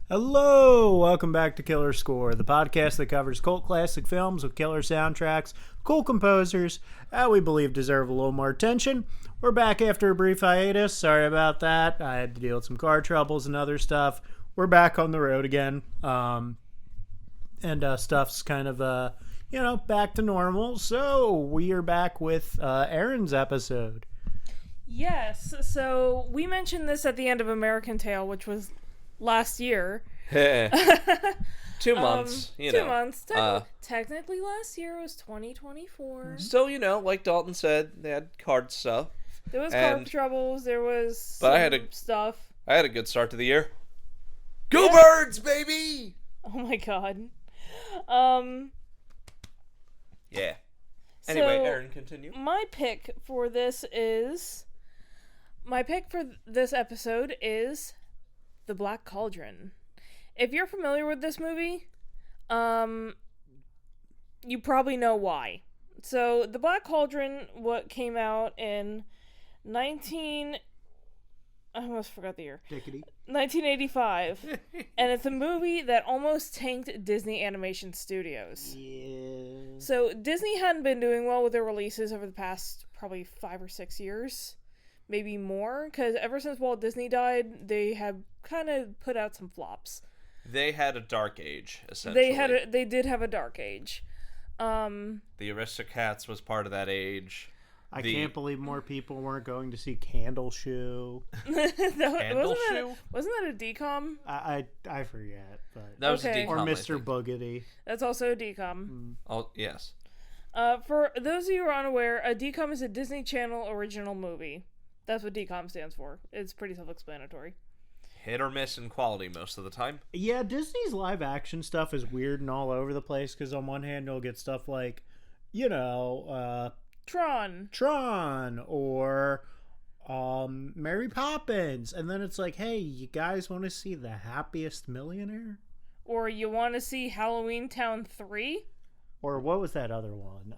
Hello, welcome back to Killer Score, the podcast that covers cult classic films with killer soundtracks, cool composers that we believe deserve a little more attention. We're back after a brief hiatus. Sorry about that. I had to deal with some car troubles and other stuff. We're back on the road again, and stuff's kind of back to normal. So we are back with Erin's episode. Yes. So we mentioned this at the end of American Tail, which was last year. 2 months, 2 months. Technically last year was 2024. Still, like Daulton said, they had card stuff. There was car troubles, there was stuff. I had a good start to the year. Go Birds, baby! Oh my god. Yeah. Anyway, So, Erin, continue. My pick for this episode is The Black Cauldron. If you're familiar with this movie, you probably know why. So, The Black Cauldron, what came out in I almost forgot the year. 1985. And it's a movie that almost tanked Disney Animation Studios. Yeah. So, Disney hadn't been doing well with their releases over the past probably 5 or 6 years. Maybe more, because ever since Walt Disney died, they have kind of put out some flops. They had a dark age, essentially. They did have a dark age. The Aristocats was part of that age. I can't believe more people weren't going to see Candle Shoe. Wasn't that a DCOM? I forget, but that was a DCOM, or Mr. Boogedy. That's also a DCOM. Oh, yes. For those of you who are unaware, a DCOM is a Disney Channel original movie. That's what DCOM stands for. It's pretty self-explanatory. Hit or miss in quality most of the time. Yeah, Disney's live action stuff is weird and all over the place, because on one hand you'll get stuff like, Tron or Mary Poppins, and then it's like, hey, you guys want to see The Happiest Millionaire? Or you want to see Halloween Town 3? Or what was that other one?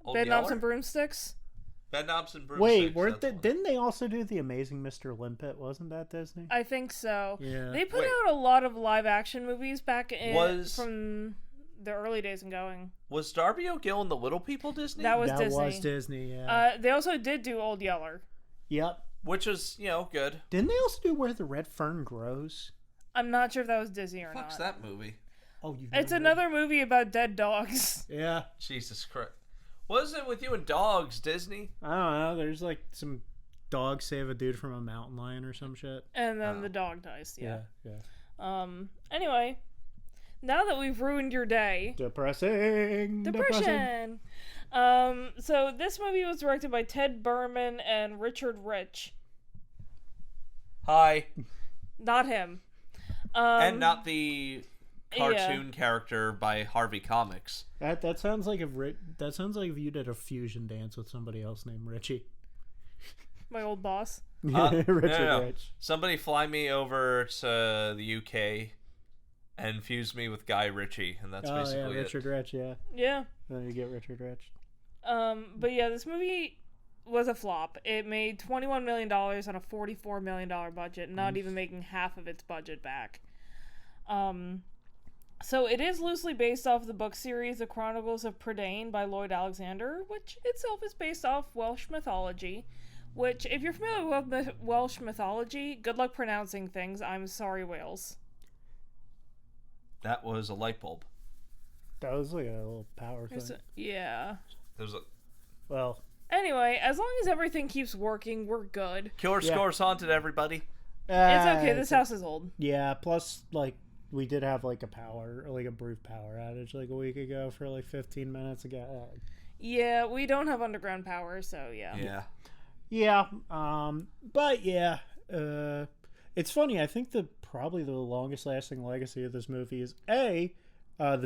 Bedknobs and Broomsticks? Bedknobs and Broomsticks. Wait, didn't they also do The Amazing Mr. Limpet? Wasn't that Disney? I think so. Yeah. They put out a lot of live action movies back from the early days and going. Was Darby O'Gill and the Little People Disney? That was Disney, yeah. They also did do Old Yeller. Yep. Which was, good. Didn't they also do Where the Red Fern Grows? I'm not sure if that was Disney or Fuck's not. that movie? Oh, It's another movie about dead dogs. Yeah. Jesus Christ. What is it with you and dogs, Disney? I don't know. There's like some dogs save a dude from a mountain lion or some shit. And then the dog dies, yeah. Anyway, now that we've ruined your day. Depression. So this movie was directed by Ted Berman and Richard Rich. Hi. Not him. And not the cartoon character by Harvey Comics. That sounds like if you did a fusion dance with somebody else named Richie. My old boss. Richard Rich. Somebody fly me over to the UK and fuse me with Guy Ritchie, and that's basically Richard Rich, yeah. Yeah. Then you get Richard Rich. But yeah, this movie was a flop. It made $21 million on a $44 million budget, not even making half of its budget back. So it is loosely based off the book series The Chronicles of Prydain by Lloyd Alexander, which itself is based off Welsh mythology. Which, if you're familiar with Welsh mythology, good luck pronouncing things. I'm sorry, Wales. That was a light bulb. That was like a little power thing. Yeah. Well. Anyway, as long as everything keeps working, we're good. Killer Score's haunted, everybody. It's okay. This house is old. Yeah. Plus, we did have a brief power outage a week ago for 15 minutes ago. Yeah, we don't have underground power, so yeah. Yeah. Yeah. But yeah. It's funny. I think probably the longest lasting legacy of this movie is the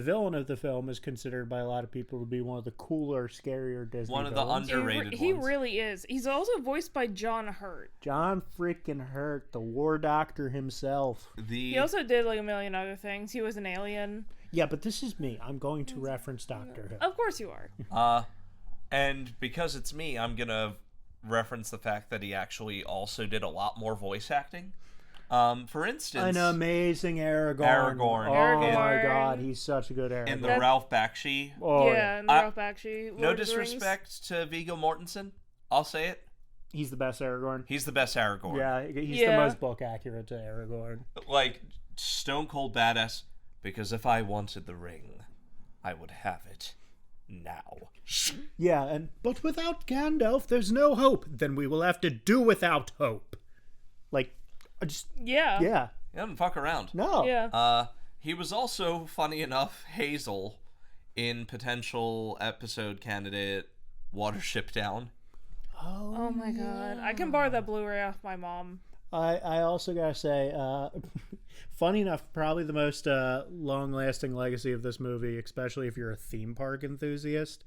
villain of the film is considered by a lot of people to be one of the cooler, scarier Disney One of villains. the underrated ones. He really is. He's also voiced by John Hurt. John freaking Hurt, the war doctor himself. He also did a million other things. He was an alien. Yeah, but this is me. I'm going to reference Doctor Who. Of course you are. And because it's me, I'm going to reference the fact that he actually also did a lot more voice acting. For instance, an amazing Aragorn. Aragorn. Oh my Aragorn. God, he's such a good Aragorn. in the Ralph Bakshi. Oh, yeah, and the Ralph Bakshi. No Lord of the Rings. disrespect to Viggo Mortensen. I'll say it. He's the best Aragorn. He's the best Aragorn. Yeah, he's the most book accurate to Aragorn. Like, stone cold badass. Because if I wanted the ring, I would have it now. Yeah, but without Gandalf, there's no hope. Then we will have to do without hope. Like, just Yeah. yeah. He doesn't fuck around. No. Yeah. He was also, funny enough, Hazel in potential episode candidate Watership Down. Oh my God. I can borrow that Blu-ray off my mom. I also gotta say, funny enough, probably the most long-lasting legacy of this movie, especially if you're a theme park enthusiast,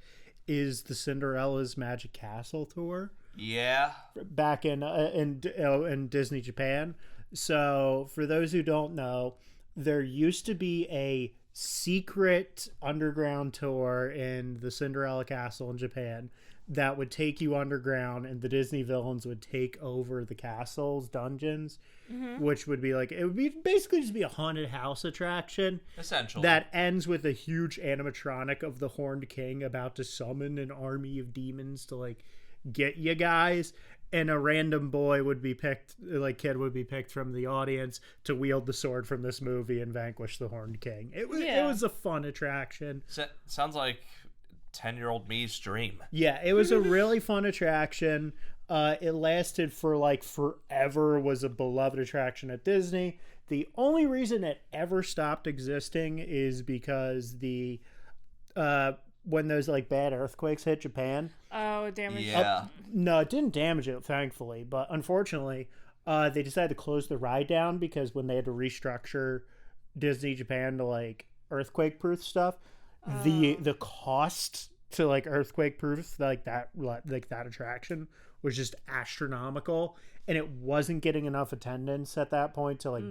is the Cinderella's Magic Castle tour Yeah. back in Disney Japan. So, for those who don't know, there used to be a secret underground tour in the Cinderella Castle in Japan that would take you underground, and the Disney villains would take over the castle's dungeons, which would be like, it would be basically just be a haunted house attraction Essentially. that ends with a huge animatronic of the Horned King about to summon an army of demons to like get you guys, and a random boy would be picked, like kid would be picked from the audience to wield the sword from this movie and vanquish the Horned King. It was a fun attraction. Sounds like 10-year-old me's dream. Yeah, it was a really fun attraction. It lasted for like forever, was a beloved attraction at Disney. The only reason it ever stopped existing is because the when those like bad earthquakes hit Japan. Oh, damage. Yeah. No, it didn't damage it, thankfully, but unfortunately, they decided to close the ride down because when they had to restructure Disney Japan to like earthquake proof stuff, the cost to like earthquake proof like that attraction was just astronomical, and it wasn't getting enough attendance at that point to like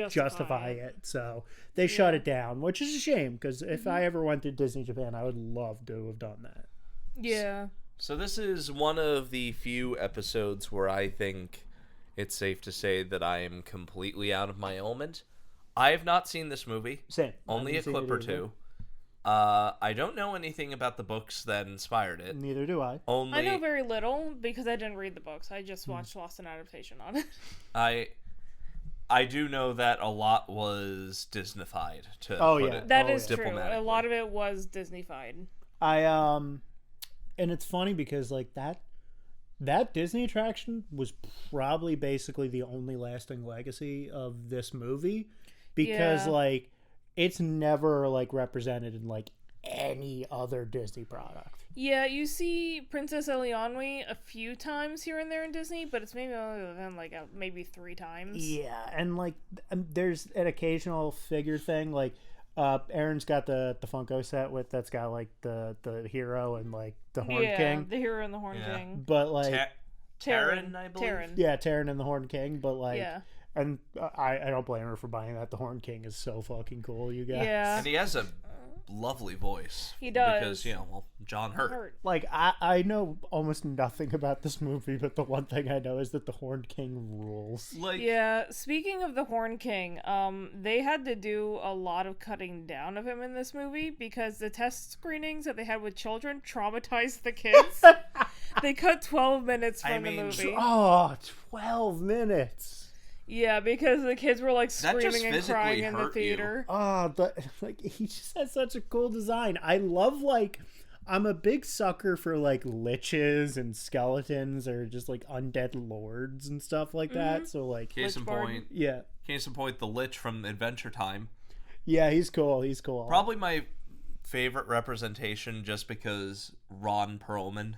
justify it. So they shut it down, which is a shame because if I ever went to Disney Japan, I would love to have done that. Yeah. So this is one of the few episodes where I think it's safe to say that I am completely out of my element. I have not seen this movie. Same. Only a clip or two. I don't know anything about the books that inspired it. Neither do I. I know very little because I didn't read the books. I just watched Lost in Adaptation on it. I do know that a lot was Disneyfied. That is true. A lot of it was Disneyfied. And it's funny because like that Disney attraction was probably basically the only lasting legacy of this movie because like it's never like represented in like any other Disney product. Yeah, you see Princess Elianwi a few times here and there in Disney, but it's maybe only been like maybe 3 times. Yeah, and like there's an occasional figure thing. Like Erin's got the Funko set that's got like the hero and like the Horned King. Yeah, the hero and the Horned King. But like Taran, I believe. Taran and the Horned King. But like, and I don't blame her for buying that. The Horned King is so fucking cool, you guys. Yeah, and he has a lovely voice. He does, because John Hurt. Like I know almost nothing about this movie, but the one thing I know is that the Horned King rules. Speaking of the Horned King, they had to do a lot of cutting down of him in this movie because the test screenings that they had with children traumatized the kids. They cut 12 minutes from the movie. 12 minutes. Yeah, because the kids were like screaming and crying in the theater. But like he just has such a cool design. I love I'm a big sucker for like liches and skeletons or just like undead lords and stuff like that. So like case in point, the Lich from Adventure Time. Yeah, he's cool. Probably my favorite representation just because Ron Perlman.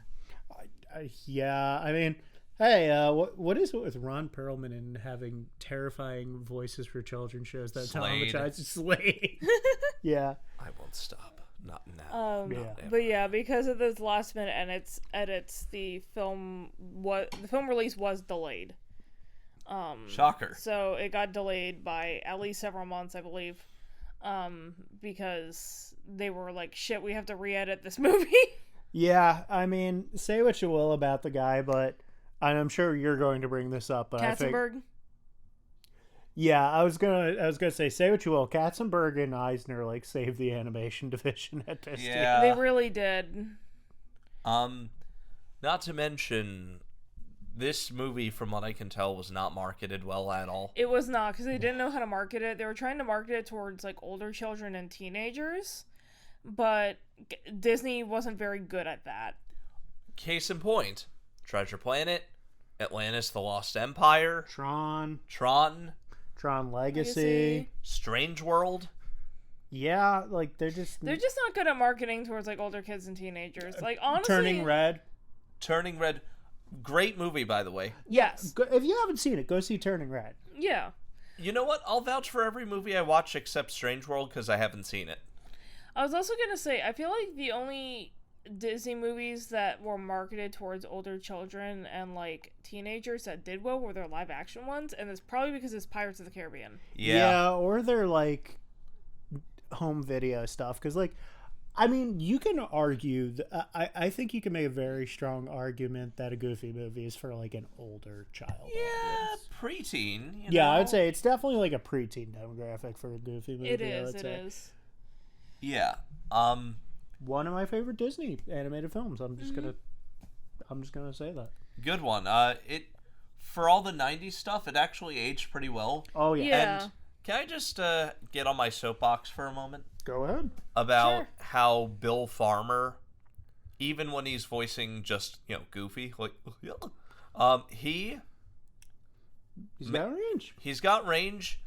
I mean, hey, what is it with Ron Perlman and having terrifying voices for children shows that traumatize Slade? Yeah. I won't stop. Not now. But yeah, because of those last minute edits, the film release was delayed. Shocker. So it got delayed by at least several months, I believe. Because they were like, shit, we have to re-edit this movie. Yeah, I mean, say what you will about the guy, but I'm sure you're going to bring this up. But Katzenberg? Yeah, I was gonna say what you will. Katzenberg and Eisner like saved the animation division at Disney. Yeah. They really did. Not to mention, this movie, from what I can tell, was not marketed well at all. It was not, because they didn't know how to market it. They were trying to market it towards like older children and teenagers, but Disney wasn't very good at that. Case in point, Treasure Planet, Atlantis: The Lost Empire, Tron Legacy. Strange World. Yeah, like they're just not good at marketing towards like older kids and teenagers. Like honestly, Turning Red. Great movie, by the way. Yes. If you haven't seen it, go see Turning Red. Yeah. You know what? I'll vouch for every movie I watch except Strange World because I haven't seen it. I was also gonna say, I feel like the only Disney movies that were marketed towards older children and like teenagers that did well were their live action ones, and it's probably because it's Pirates of the Caribbean. Yeah, or they're like home video stuff, because like I mean you can argue I think you can make a very strong argument that a Goofy movie is for like an older child audience. preteen. Yeah, I would say it's definitely like a preteen demographic for a Goofy movie. It is. Yeah. One of my favorite Disney animated films. I'm just gonna say that. Good one. It, for all the 90s stuff, it actually aged pretty well. Oh yeah. And can I just get on my soapbox for a moment? Go ahead. About how Bill Farmer, even when he's voicing just, Goofy, like, he's got range. He's got range.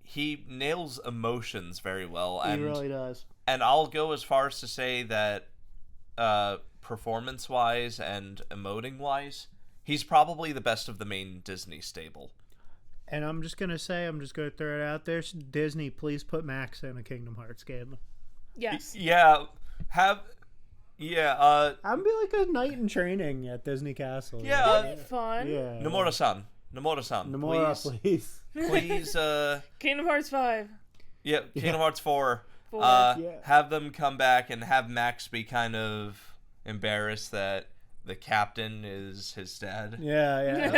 He nails emotions very well. He really does. And I'll go as far as to say that performance-wise and emoting-wise, he's probably the best of the main Disney stable. And I'm just going to throw it out there. Disney, please put Max in a Kingdom Hearts game. Yes. Yeah. I'm be like a knight in training at Disney Castle. Yeah. That'd be fun. Yeah. Nomura-san, please. Please, Kingdom Hearts 5. Yeah, Kingdom Hearts 4. Have them come back and have Max be kind of embarrassed that the captain is his dad. Yeah.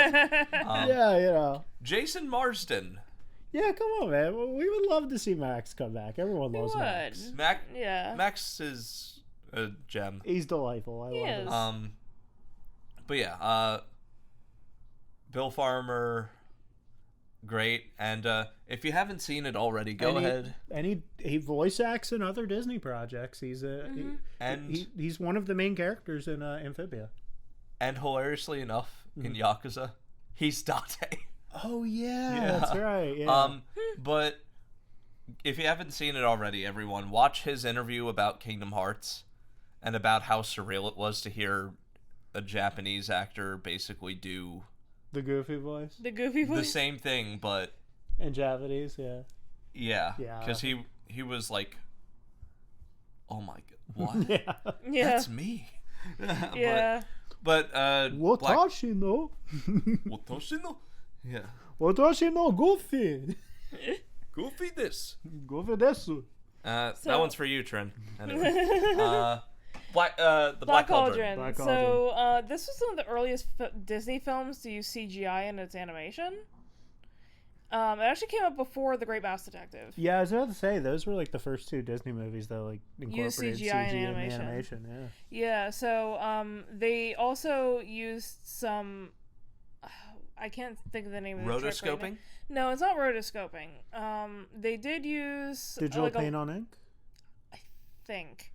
Jason Marsden. Yeah, come on, man. We would love to see Max come back. Everyone loves Max. Max is a gem. He's delightful. I love him. But yeah, Bill Farmer, great. And if you haven't seen it already, go ahead. And he voice acts in other Disney projects. He's he's one of the main characters in Amphibia. And hilariously enough, in Yakuza, he's Date. Oh yeah, that's right. Yeah. But if you haven't seen it already, everyone, watch his interview about Kingdom Hearts and about how surreal it was to hear a Japanese actor basically do the Goofy voice. The same thing, but in Japanese, yeah. Yeah. Because he was like, oh my god, what? Yeah. That's me. Yeah. But Watashi no. Watashi no. Yeah. Watashi no Goofy. Goofy this. Goofy desu. That one's for you, Trin. Anyway. The Black Cauldron. So this was one of the earliest Disney films to use CGI in its animation. It actually came out before The Great Mouse Detective. Yeah, I was about to say those were like the first two Disney movies that like incorporated CGI in animation. Yeah. So they also used some. I can't think of the name of the trick right now. No, it's not rotoscoping. They did use digital paint on ink. I think.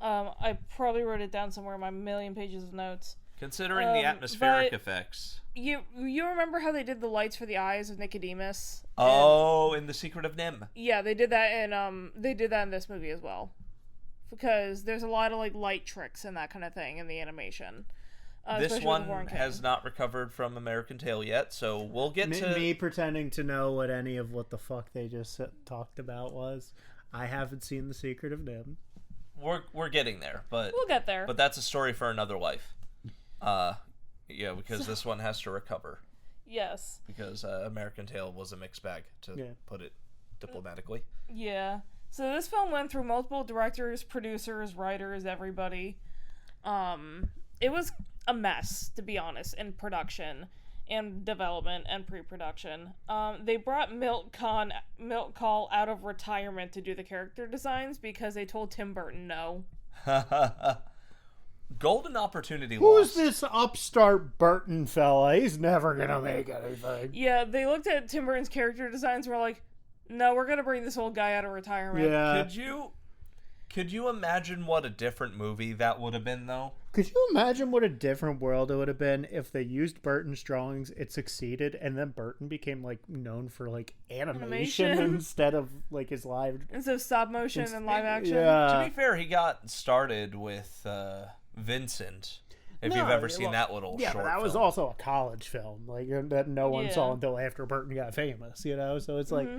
I probably wrote it down somewhere in my million pages of notes. Considering the atmospheric effects. You remember how they did the lights for the eyes of Nicodemus? In The Secret of Nim. Yeah, they did that in this movie as well. Because there's a lot of like light tricks and that kind of thing in the animation. This one has not recovered from American Tail yet, so we'll get to me pretending to know what any of what the fuck they just talked about was. I haven't seen The Secret of Nim. We're getting there, but we'll get there. But that's a story for another life. Because this one has to recover. Yes. Because American Tail was a mixed bag, to put it diplomatically. Yeah. So this film went through multiple directors, producers, writers, everybody. It was a mess, to be honest, in production. and development and pre-production. They brought Milt Kahl out of retirement to do the character designs because they told Tim Burton no. Golden opportunity Who's lost. this upstart Burton fella? He's never gonna make anything. Yeah, they looked at Tim Burton's character designs and were like, no, we're gonna bring this old guy out of retirement. Yeah. Could you imagine what a different movie that would have been, though? Could you imagine what a different world it would have been if they used Burton's drawings, it succeeded, and then Burton became, like, known for, like, animation instead of, like, his live... Instead of stop motion and live action. Yeah. To be fair, he got started with Vincent, if you've ever seen that little short but that was film. also a college film, like, that no one saw until after Burton got famous, you know? So it's like...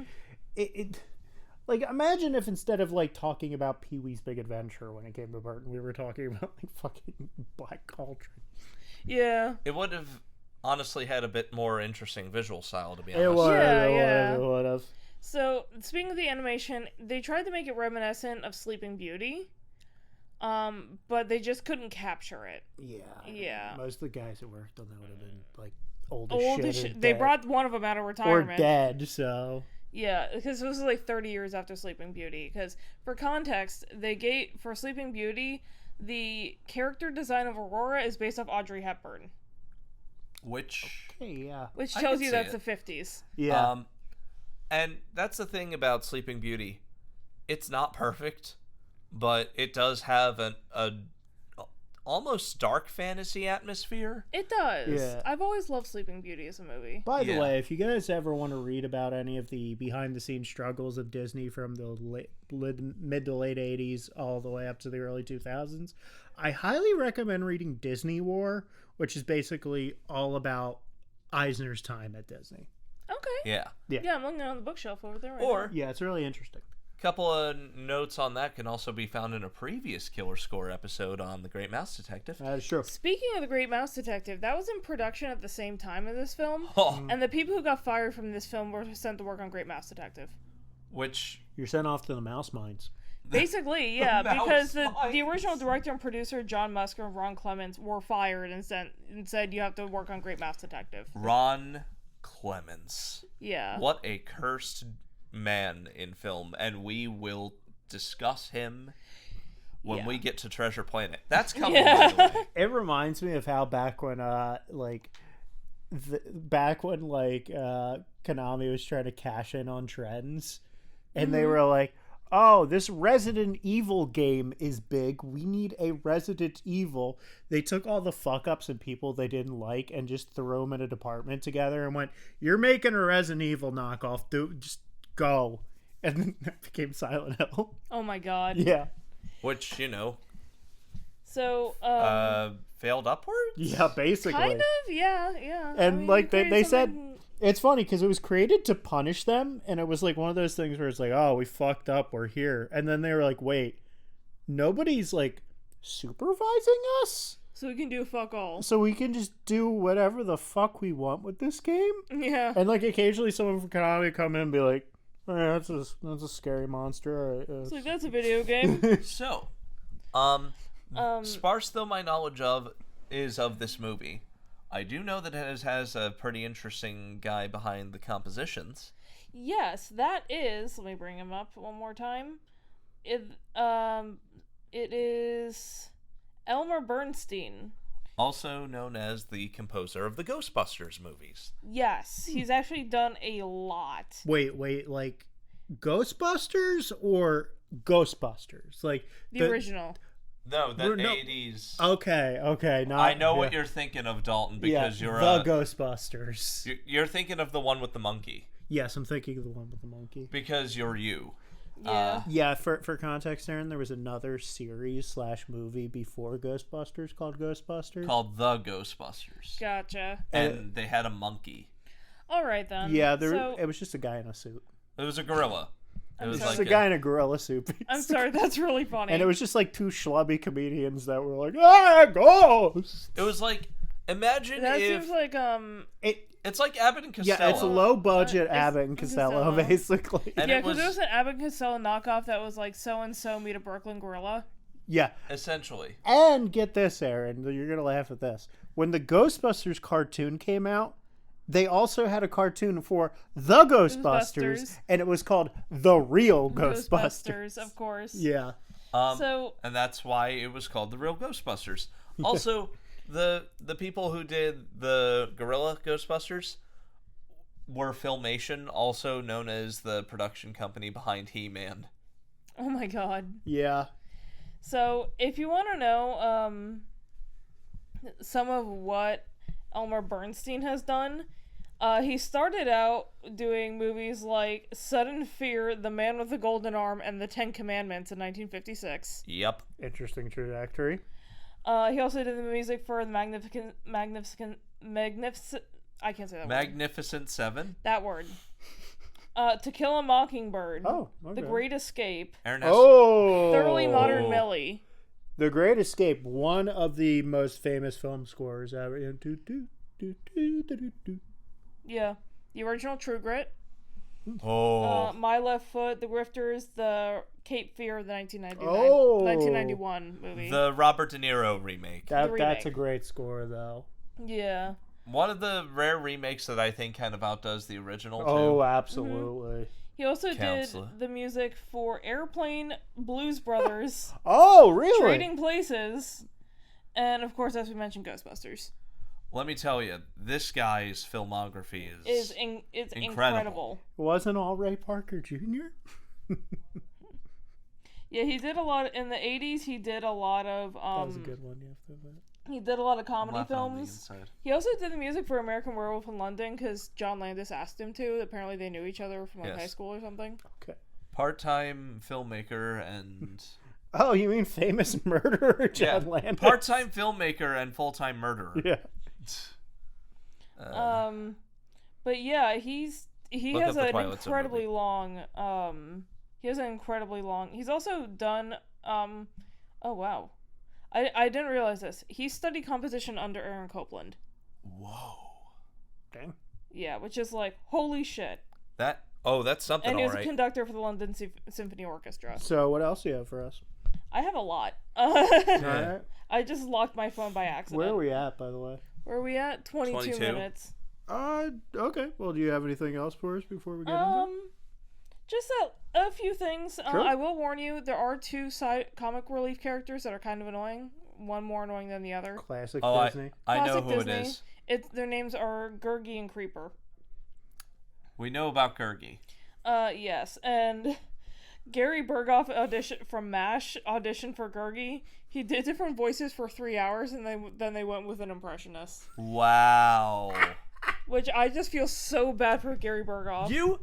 Like, imagine if instead of, like, talking about Pee-wee's Big Adventure when it came to Burton, we were talking about, like, fucking Black Cauldron. Yeah. It would have honestly had a bit more interesting visual style, to be It honest. would have. So, speaking of the animation, they tried to make it reminiscent of Sleeping Beauty, but they just couldn't capture it. Yeah. Most of the guys that worked on that would have been, like, old as shit. They brought one of them out of retirement. Or dead, so... Yeah, because this was like 30 years after Sleeping Beauty. Because, for context, for Sleeping Beauty, the character design of Aurora is based off Audrey Hepburn. Which Tells you that's the 50s. Yeah. And that's the thing about Sleeping Beauty. It's not perfect, but it does have a almost dark fantasy atmosphere. It does. Yeah. I've always loved Sleeping Beauty as a movie. By the way, if you guys ever want to read about any of the behind-the-scenes struggles of Disney from the mid to late 80s all the way up to the early 2000s, I highly recommend reading Disney War, which is basically all about Eisner's time at Disney. Okay. Yeah, I'm looking on the bookshelf over there right now. Yeah, it's really interesting. Couple of notes on that can also be found in a previous Killer Score episode on The Great Mouse Detective. Sure. Speaking of The Great Mouse Detective, that was in production at the same time as this film, Oh. and the people who got fired from this film were sent to work on Great Mouse Detective. Which... You're sent off to the mouse mines. Basically, yeah, because the original director and producer, John Musker and Ron Clements, were fired and said you have to work on Great Mouse Detective. Ron Clements. Yeah. What a cursed man in film, and we will discuss him when we get to Treasure Planet. That's coming, by the way. It reminds me of how back when Konami was trying to cash in on trends, and they were like, oh, this Resident Evil game is big. We need a Resident Evil. They took all the fuck-ups and people they didn't like and just threw them in a department together and went, you're making a Resident Evil knockoff, dude. Just go. And then that became Silent Hill. Oh my god. Yeah. Which, So, failed upwards? Yeah, basically. kind of, yeah. And they said... It's funny because it was created to punish them, and it was like one of those things where it's like, oh, we fucked up, we're here. And then they were like, wait, nobody's like supervising us? So we can do fuck all. So we can just do whatever the fuck we want with this game? Yeah. And like occasionally someone from Konami would come in and be like, oh, yeah, that's a scary monster. It's like, that's a video game. So, sparse though my knowledge is of this movie, I do know that it has a pretty interesting guy behind the compositions. Yes, that is... Let me bring him up one more time. It is Elmer Bernstein. Also known as the composer of the Ghostbusters movies. Yes, he's actually done a lot. Wait, like Ghostbusters or Ghostbusters? Like The original. No, the 80s. Okay. I know what you're thinking of, Daulton, because you're the Ghostbusters. You're thinking of the one with the monkey. Yes, I'm thinking of the one with the monkey. Because you're you. Yeah. For context, Erin, there was another series / movie before Ghostbusters called Ghostbusters. Called The Ghostbusters. Gotcha. And they had a monkey. All right, then. Yeah, it was just a guy in a suit. It was a gorilla. It was just a guy in a gorilla suit. I'm sorry, that's really funny. And it was just like two schlubby comedians that were like, ah, ghost! It was like, imagine that if... seems like, It's like Abbott and Costello. Yeah, it's a low-budget Abbott and Costello, basically. And yeah, because there was an Abbott and Costello knockoff that was like so-and-so meet a Brooklyn gorilla. Yeah. Essentially. And get this, Erin, you're going to laugh at this. When the Ghostbusters cartoon came out, they also had a cartoon for the Ghostbusters, and it was called The Real Ghostbusters. Of course. Yeah. And that's why it was called The Real Ghostbusters. Also, the people who did the Gorilla Ghostbusters were Filmation, also known as the production company behind He-Man. Oh my god. Yeah. So, if you want to know some of what Elmer Bernstein has done, he started out doing movies like Sudden Fear, The Man with the Golden Arm, and The Ten Commandments in 1956. Yep. Interesting trajectory. He also did the music for the Magnificent I can't say that word. Magnificent Seven. That word. To Kill a Mockingbird. Oh, okay. The Great Escape. Erin has Thoroughly Modern Millie. The Great Escape, one of the most famous film scores ever. Yeah. The original True Grit. Oh. My Left Foot, The Grifters, the Cape Fear of the 1991 movie. The Robert De Niro remake. That's a great score, though. Yeah. One of the rare remakes that I think kind of outdoes the original, too. Oh, absolutely. He also Counselor. did the music for Airplane, Blues Brothers, Oh, really? Trading Places, and of course, as we mentioned, Ghostbusters. Let me tell you, this guy's filmography It's incredible. incredible. Wasn't all Ray Parker Jr.? Yeah, he did a lot in the 80s. He did a lot of That was a good one, you have to admit. he did a lot of I'm comedy laughing on the films. inside. He also did the music for American Werewolf in London because John Landis asked him to. Apparently, they knew each other from Yes. high school or something. Okay. Part-time filmmaker and... Oh, you mean famous murderer John Landis? Part-time filmmaker and full-time murderer. Yeah. But yeah, he Look has up the an Twilight Zone incredibly movie. long. He has an incredibly long. He's also done. Oh wow, I didn't realize this. He studied composition under Aaron Copland. Whoa. Dang. Yeah, which is like holy shit. That's something, And he was alright. a conductor for the London Symphony Orchestra. So what else do you have for us? I have a lot. Alright. I just locked my phone by accident. Where are we at, by the way? Where are we at? 22 22. minutes. Okay. Well, do you have anything else for us before we get into it? Just a few things. Sure. I will warn you, there are two side comic relief characters that are kind of annoying. One more annoying than the other. Classic Oh, Disney. I know Classic who Disney. it is. Their names are Gurgi and Creeper. We know about Gurgi. Yes, and Gary Berghoff from MASH auditioned for Gurgi. He did different voices for 3 hours, and then they went with an impressionist. Wow. Which I just feel so bad for Gary Berghoff. You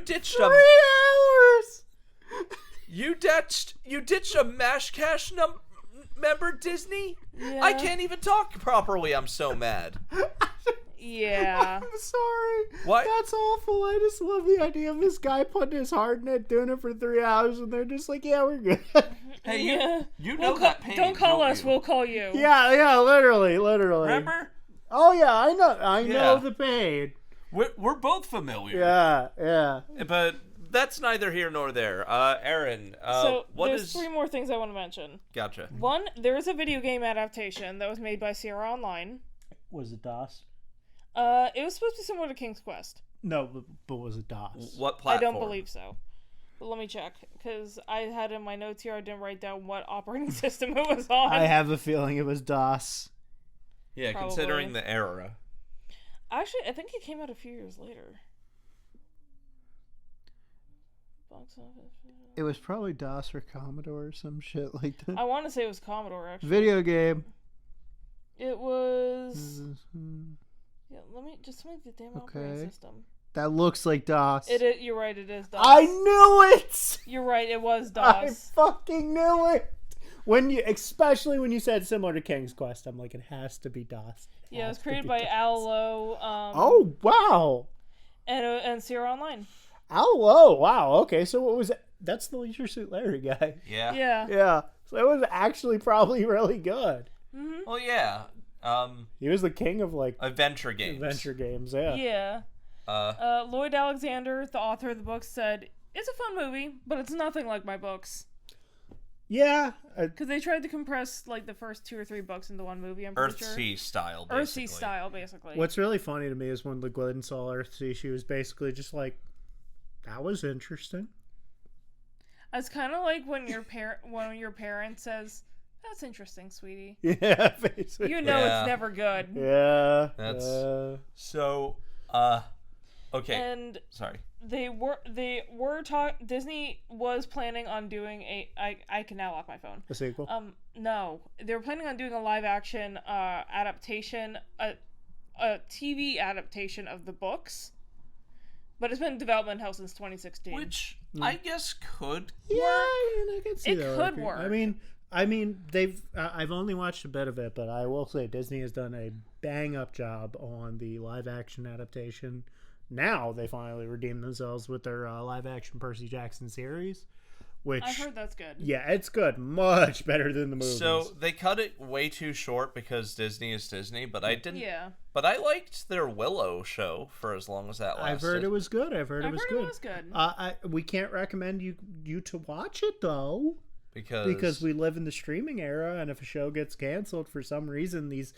ditched 3 a hours! you ditched a Mash Cash member, Disney? Yeah. I can't even talk properly. I'm so mad. Yeah. I'm sorry. What? That's awful. I just love the idea of this guy putting his heart in it, doing it for 3 hours, and they're just like, yeah, we're good. Hey, Yeah. you know that pain. Don't call don't us, you? we'll call you. yeah, literally. Remember? Oh, yeah, I know Yeah. the pain. We're both familiar. Yeah. But that's neither here nor there. Erin, So what there's is... 3 more things I want to mention. Gotcha. One, there is a video game adaptation that was made by Sierra Online. Was it DOS? It was supposed to be similar to King's Quest. No, but was it DOS? What I platform? don't believe so. But let me check, because I had in my notes here, I didn't write down what operating system it was on. I have a feeling it was DOS. Yeah, Probably. considering the era. Actually, I think it came out a few years later. Box office. It was probably DOS or Commodore or some shit like that. I want to say it was Commodore, actually. Video game. It was... Mm-hmm. Yeah, let me the damn Okay. operating system. That looks like DOS. You're right, it is DOS. I knew it! You're right, it was I DOS. fucking knew it! Especially when you said similar to King's Quest, I'm like, it has to be DOS. Yeah, it was created by Al Lowe. Oh, wow. And Sierra Online. Oh, wow. Okay, so what was it? That's the Leisure Suit Larry guy. Yeah. Yeah. Yeah. So it was actually probably really good. Mm-hmm. Well, yeah. He was the king of, like, Adventure games. adventure games, yeah. Yeah. Lloyd Alexander, the author of the book, said, "It's a fun movie, but it's nothing like my books." Yeah. Because they tried to compress like the first 2 or 3 books into one movie. I'm pretty sure. Earthsea style, basically. Earthsea style, basically. What's really funny to me is when Le Guin saw Earthsea, she was basically just like, "That was interesting." It's kind of like when your parent says, "That's interesting, sweetie." Yeah, basically. You know it's never good. Yeah. That's so. Okay. And sorry. They were Disney was planning on doing I can now lock my phone. A sequel? No. They were planning on doing a live action adaptation, a TV adaptation of the books. But it's been in development hell since 2016. Which I guess could yeah, work. I can see It that could working. work. I mean, they've. I've only watched a bit of it, but I will say Disney has done a bang up job on the live action adaptation. Now they finally redeemed themselves with their live action Percy Jackson series, which I've heard that's good. Yeah, it's good, much better than the movies. So they cut it way too short because Disney is Disney, but I didn't. Yeah. But I liked their Willow show for as long as that lasted. I've heard it was good. I've heard it was good. We can't recommend you to watch it though, because we live in the streaming era, and if a show gets canceled for some reason, these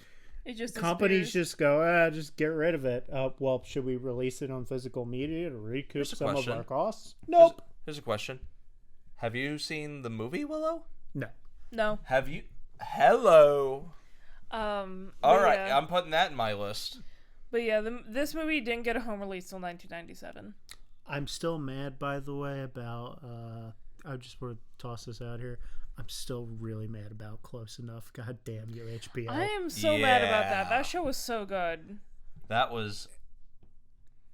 companies just go, just get rid of it. Well, should we release it on physical media to recoup some of our costs? Nope. Here's a question. Have you seen the movie Willow? No. Have you? Hello. All right, I'm putting that in my list. But yeah, this movie didn't get a home release till 1997. I'm still mad, by the way, about. I just want to toss this out here. I'm still really mad about Close Enough. God damn you, HBO. I am so mad about that. That show was so good. That was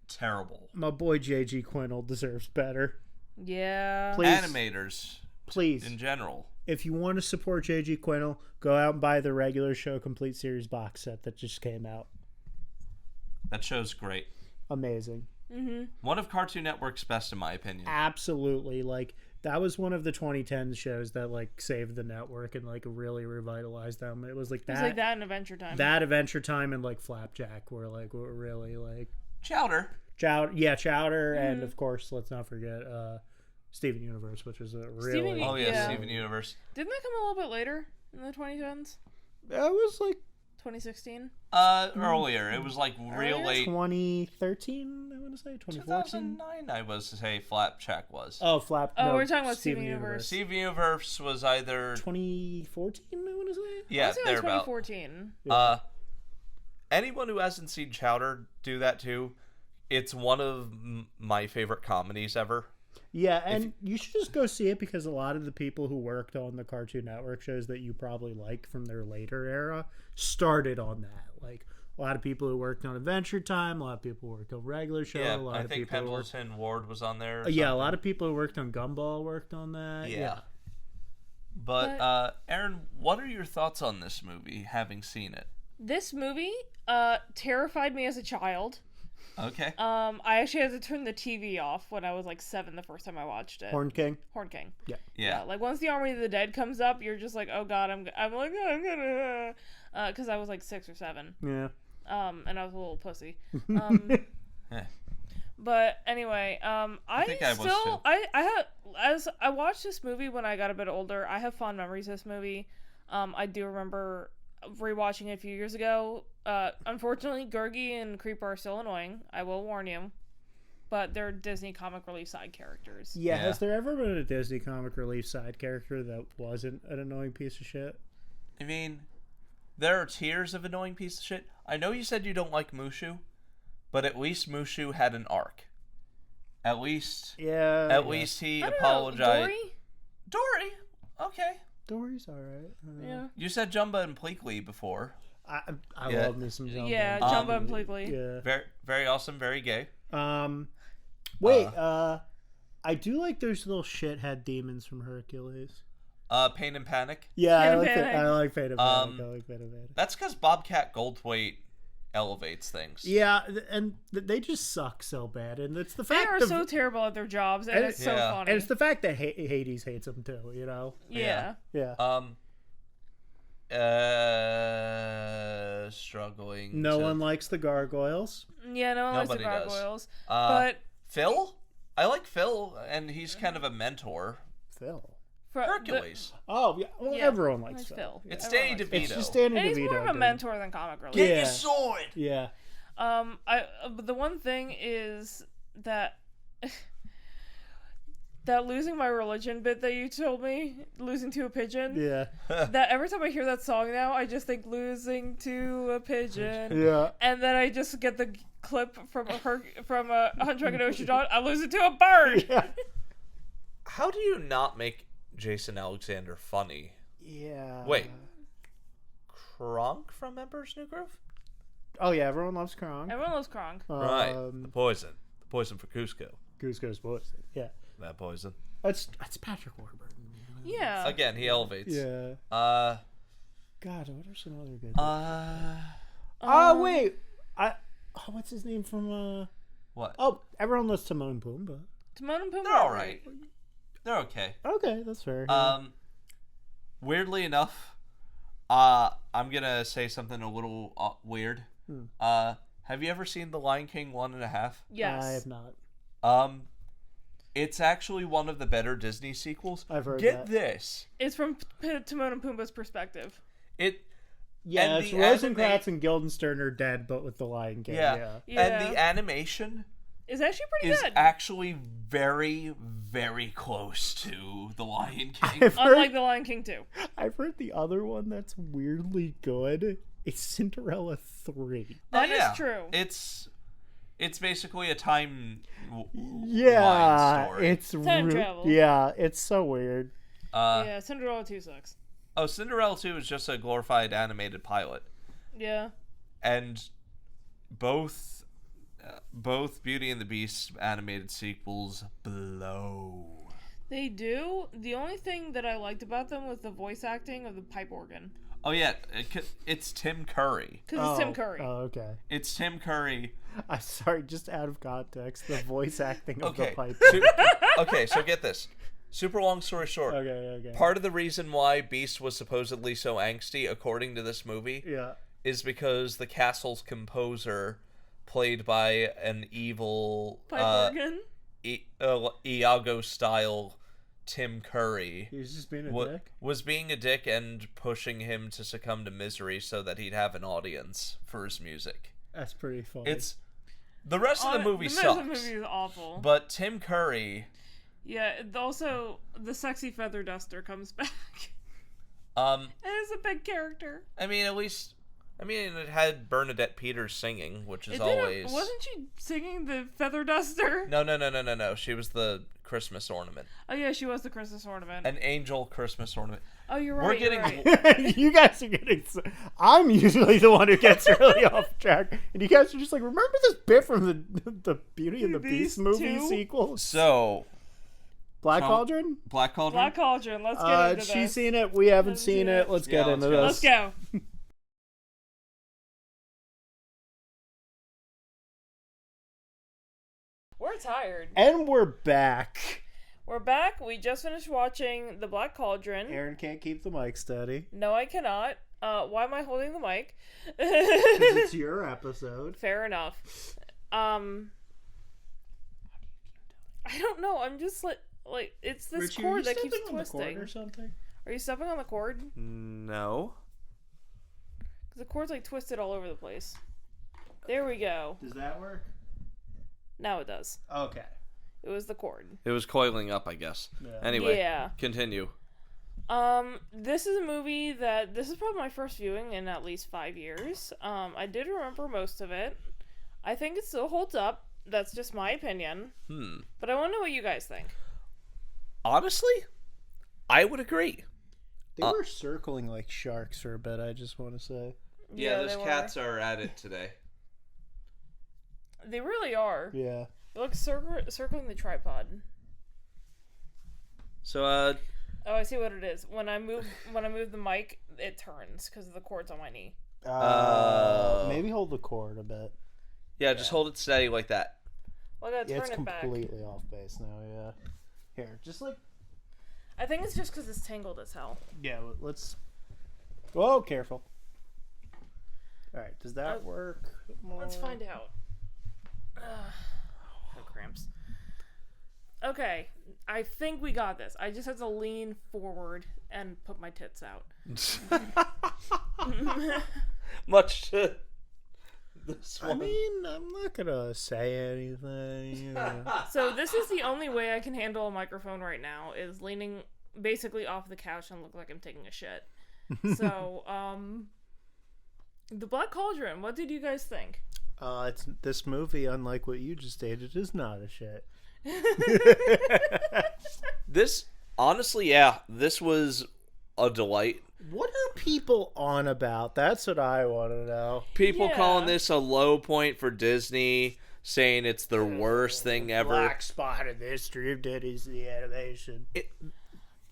terrible. My boy J.G. Quinnell deserves better. Yeah. Please, animators. Please. In general. If you want to support J.G. Quinnell, go out and buy the regular show complete series box set that just came out. That show's great. Amazing. Mm-hmm. One of Cartoon Network's best, in my opinion. Absolutely. Like, that was one of the 2010s shows that, like, saved the network and, like, really revitalized them. It was like that. It was like that and Adventure Time. That, Adventure Time, and, like, Flapjack were really, like... Chowder. Chowder, and, of course, let's not forget Steven Universe, which was a really... Steven Universe. Didn't that come a little bit later in the 2010s? It was, like... 2016? Earlier. It was, like, real late. 2013, I want to say? 2014? 2009, I was to say Flapjack was. Oh, no, we're talking about Steven Universe. Steven Universe was either... 2014, I want to say? Yeah, thereabouts. 2014. Yeah. Anyone who hasn't seen Chowder, do that too. It's one of my favorite comedies ever. Yeah, and you should just go see it because a lot of the people who worked on the Cartoon Network shows that you probably like from their later era started on that. Like, a lot of people who worked on Adventure Time, a lot of people who worked on regular show. Yeah, a lot I of think people Pendleton Ward was on there. Yeah, a lot of people who worked on Gumball worked on that. Yeah. But Erin, what are your thoughts on this movie, having seen it? This movie terrified me as a child. Okay. I actually had to turn the TV off when I was like 7 the first time I watched it. Horn King. Yeah. Like once the Army of the Dead comes up, you're just like, oh god, I'm like, oh, I'm gonna, because I was like 6 or 7. Yeah. And I was a little pussy. But anyway, I think I was too. I had, as I watched this movie when I got a bit older, I have fond memories of this movie. I do remember rewatching it a few years ago. Unfortunately, Gurgi and Creeper are still annoying. I will warn you. But they're Disney comic relief side characters. Yeah, has there ever been a Disney comic relief side character that wasn't an annoying piece of shit? I mean, there are tiers of annoying piece of shit. I know you said you don't like Mushu, but at least Mushu had an arc. At least he apologized. Dory? Okay. Dory's alright. Yeah. You said Jumba and Pleakley before. I love me some Jumba. Yeah, Jumba and Pleakley. Yeah. Very, very awesome, very gay. I do like those little shithead demons from Hercules. Pain and Panic. Yeah, I like Pain and Panic. That's because Bobcat Goldthwait elevates things. Yeah, and they just suck so bad, and it's the fact they are so terrible at their jobs, and it's so funny. And it's the fact that Hades hates them too. You know. Yeah. Struggling. No one likes the gargoyles. Yeah, no one likes the Nobody gargoyles. But Phil, I like Phil, and he's kind of a mentor. Phil. Hercules. Oh, yeah. Well, Yeah, everyone likes likes Phil. Phil. It's Everyone Danny likes DeVito. It's just Danny And he's DeVito. more of a dude. mentor than comic relief. Yeah. Get your sword. Yeah. But the one thing is that that losing my religion bit that you told me, losing to a pigeon. Yeah. That every time I hear that song now, I just think losing to a pigeon. Yeah. And then I just get the clip from a Hunchback of Notre Dame. I lose it to a bird. Yeah. How do you not make Jason Alexander funny? Yeah. Wait. Kronk from Emperor's New Groove? Oh, yeah. Everyone loves Kronk. Everyone loves Kronk. Right. The poison. The poison for Cusco. Cusco's poison. Yeah. That poison. That's Patrick Warburton. Yeah. Again, he elevates. Yeah. Uh. God, what are some other good? Wait. What's his name from? What? Oh, everyone loves Timon and Pumbaa. Timon and Pumbaa. They're all right. They're okay. Okay, that's fair. Weirdly enough, I'm gonna say something a little weird. Have you ever seen The Lion King 1.5? Yes. I have not. It's actually one of the better Disney sequels. I've heard Get that. this. It's from Timon and Pumbaa's perspective. Yeah, and it's the Rosencrantz and Guildenstern are dead, but with the Lion King. Yeah. And the animation is actually pretty is good. actually very, very close to The Lion King. Unlike The Lion King 2. I've heard the other one that's weirdly good. It's Cinderella 3. That is true. It's basically a time Yeah, line story. it's Time travel. Yeah, it's so weird. Yeah, Cinderella 2 sucks. Oh, Cinderella 2 is just a glorified animated pilot. Yeah. And both Beauty and the Beast animated sequels blow. They do. The only thing that I liked about them was the voice acting of the pipe organ. Oh yeah, it's Tim Curry. Because it's Tim Curry. Oh, okay. It's Tim Curry. I'm sorry, just out of context, the voice acting of the pipe. Okay, so get this. Super long story short. Okay. Part of the reason why Beast was supposedly so angsty, according to this movie, is because the castle's composer, played by an evil pipe organ? Iago-style Tim Curry, He was just being a dick? Was being a dick and pushing him to succumb to misery so that he'd have an audience for his music. That's pretty funny. It's the rest of the movie the sucks. rest of the movie is awful. But Tim Curry, yeah, also the sexy feather duster comes back. and it's a big character. I mean, it had Bernadette Peters singing, which is Wasn't she singing the feather duster? No. She was the Christmas ornament. Oh yeah, she was the Christmas ornament. An angel Christmas ornament. Oh, you're right. We're getting right. You guys are getting. I'm usually the one who gets really off track, and you guys are just like, remember this bit from the Beauty and the Beast movie sequel? So, Black Cauldron. Black Cauldron. Black Cauldron. Let's get into this. She's seen it. We haven't seen it. Let's get into this. Let's go. We're tired. And we're back. We're back. We just finished watching The Black Cauldron. Aaron can't keep the mic steady. No, I cannot. Why am I holding the mic? Because it's your episode. Fair enough. I don't know. I'm just like it's this Richie, cord that keeps on twisting. the cord or something? Are you stepping on the cord? No. Because the cord's like twisted all over the place. There we go. Does that work? Now it does. Okay. It was the cord. It was coiling up, I guess. Yeah. Anyway, Yeah. continue. This is a movie that this is probably my first viewing in at least 5 years. I did remember most of it. I think it still holds up. That's just my opinion. But I want to know what you guys think. Honestly, I would agree. They were circling like sharks for a bit, I just want to say. Yeah, those cats are at it today. They really are. Yeah. They're like circling the tripod. So, Oh, I see what it is. When I move the mic, it turns because the cord's on my knee. Maybe hold the cord a bit. Yeah, just hold it steady like that. Well, I gotta turn it's it back. completely off base now, yeah. Here, just like... I think it's just because it's tangled as hell. Yeah, let's... Whoa, careful. Alright, does that work? Let's find out. No cramps. Okay, I think we got this. I just have to lean forward and put my tits out. Much to this one. I mean, I'm not gonna say anything. You know. So this is the only way I can handle a microphone right now, is leaning basically off the couch and look like I'm taking a shit. So, the Black Cauldron, what did you guys think? It's this movie, unlike what you just stated, is not a shit. This, honestly, yeah, this was a delight. What are people on about? That's what I want to know. People Yeah. calling this a low point for Disney, saying it's the worst thing ever. Black spot in the history of Disney animation.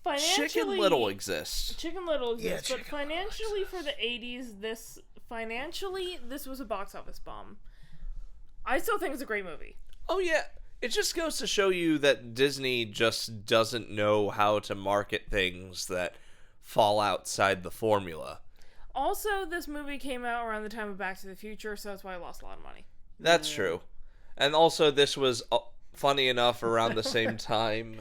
Financially, Chicken Little exists. Chicken Little exists, Yeah, but Chicken Little financially for the 80s, this was a box office bomb. I still think it's a great movie. Oh, yeah. It just goes to show you that Disney just doesn't know how to market things that fall outside the formula. Also, this movie came out around the time of Back to the Future, so that's why I lost a lot of money. That's true. And also, this was funny enough around the same time.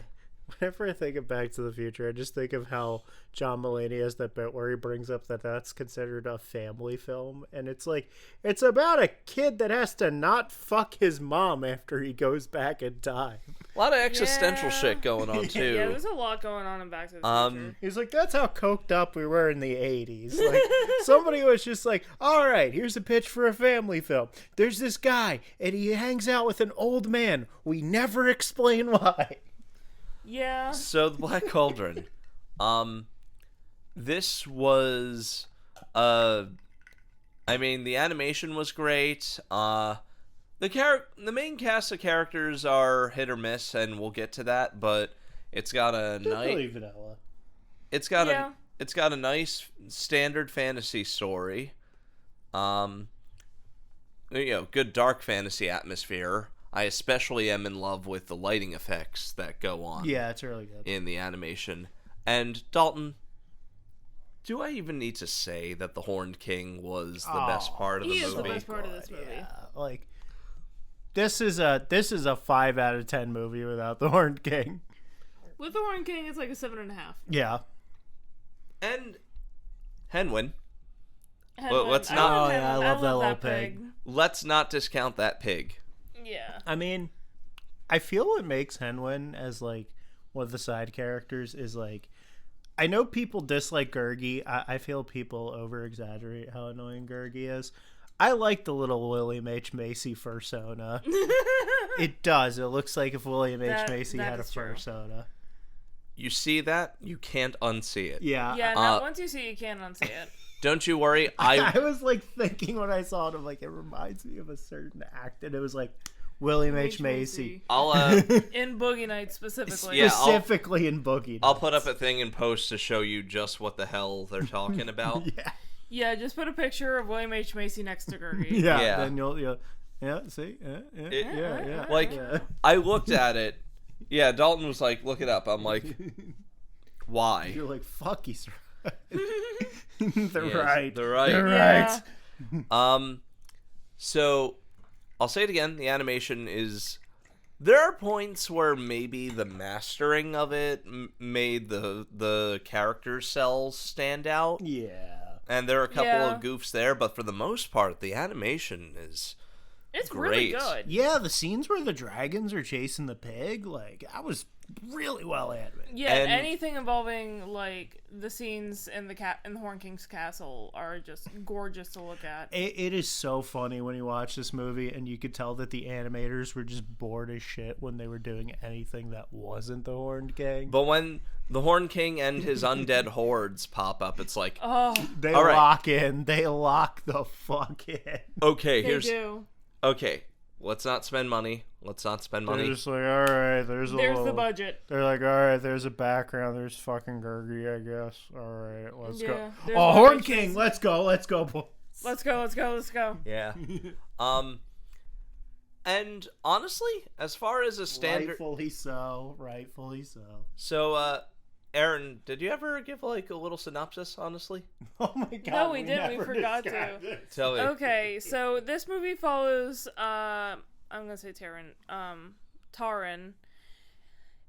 Whenever I think of Back to the Future, I just think of how John Mulaney has that bit where he brings up that that's considered a family film. And it's like, it's about a kid that has to not fuck his mom after he goes back in time. A lot of existential Yeah. shit going on, too. Yeah, there's a lot going on in Back to the Future. He's like, that's how coked up we were in the 80s. Like, somebody was just like, all right, here's a pitch for a family film. There's this guy, and he hangs out with an old man. We never explain why. Yeah. So, the Black Cauldron. This was, I mean, the animation was great. The main cast of characters are hit or miss, and we'll get to that, but it's got a nice... vanilla. It's got a nice standard fantasy story. Good dark fantasy atmosphere. I especially am in love with the lighting effects that go on. Yeah, it's really good. In the animation. And Daulton, do I even need to say that the Horned King was the best part of the He movie? is the best part of this movie. Yeah, like this is a 5 out of 10 movie without the Horned King. With the Horn King, it's like a 7.5. Yeah. And Henwin. Henwin. let's I not- love Oh, yeah, Henwin. I love that little pig. Let's not discount that pig. Yeah. I mean, I feel what makes Henwin as like one of the side characters is like, I know people dislike Gurgi. I feel people over exaggerate how annoying Gurgi is. I like the little William H. Macy fursona. It does. It looks like if William H. Macy that had a is true. fursona. You see that? You can't unsee it. Yeah. Yeah, no, once you see it, you can't unsee it. Don't you worry. I was like thinking when I saw it, I'm like, it reminds me of a certain act, and it was like William H. Macy. I'll In Boogie Nights specifically. Yeah, Specifically in Boogie I'll Nights. put up a thing in post to show you just what the hell they're talking about. Yeah. Yeah, just put a picture of William H. Macy next to Gurgi. Yeah. Yeah. Then you'll see? Yeah. Like, Yeah. I looked at it. Yeah, Daulton was like, look it up. I'm like, why? You're like, fuck, he's right. They're Yes, right. they're right. They're Yeah. right. So, I'll say it again. The animation is... There are points where maybe the mastering of it made the character cells stand out. Yeah. And there are a couple Yeah. of goofs there, but for the most part, the animation is... It's really Great. good. Yeah, the scenes where the dragons are chasing the pig, like, that was really well animated. Yeah, And- anything involving like the scenes in the Horn King's castle are just gorgeous to look at. It is so funny when you watch this movie, and you could tell that the animators were just bored as shit when they were doing anything that wasn't the Horned King. But when the Horn King and his undead hordes pop up, it's like, Oh, They All right. lock in. They lock the fuck in. okay, they do. Okay, let's not spend money. Let's not spend They're money. just like, all right, there's The budget. They're like, all right, there's a background. There's fucking Gurgi, I guess. All right, let's Yeah, go. there's Oh, one Horn big King, face. let's go. Let's go. Yeah. And honestly, as far as a standard... Rightfully so. So, Erin, did you ever give, like, a little synopsis, honestly? Oh my god. No, we didn't. We never forgot described to. it. Tell me. Okay, so this movie follows I'm gonna say Taran.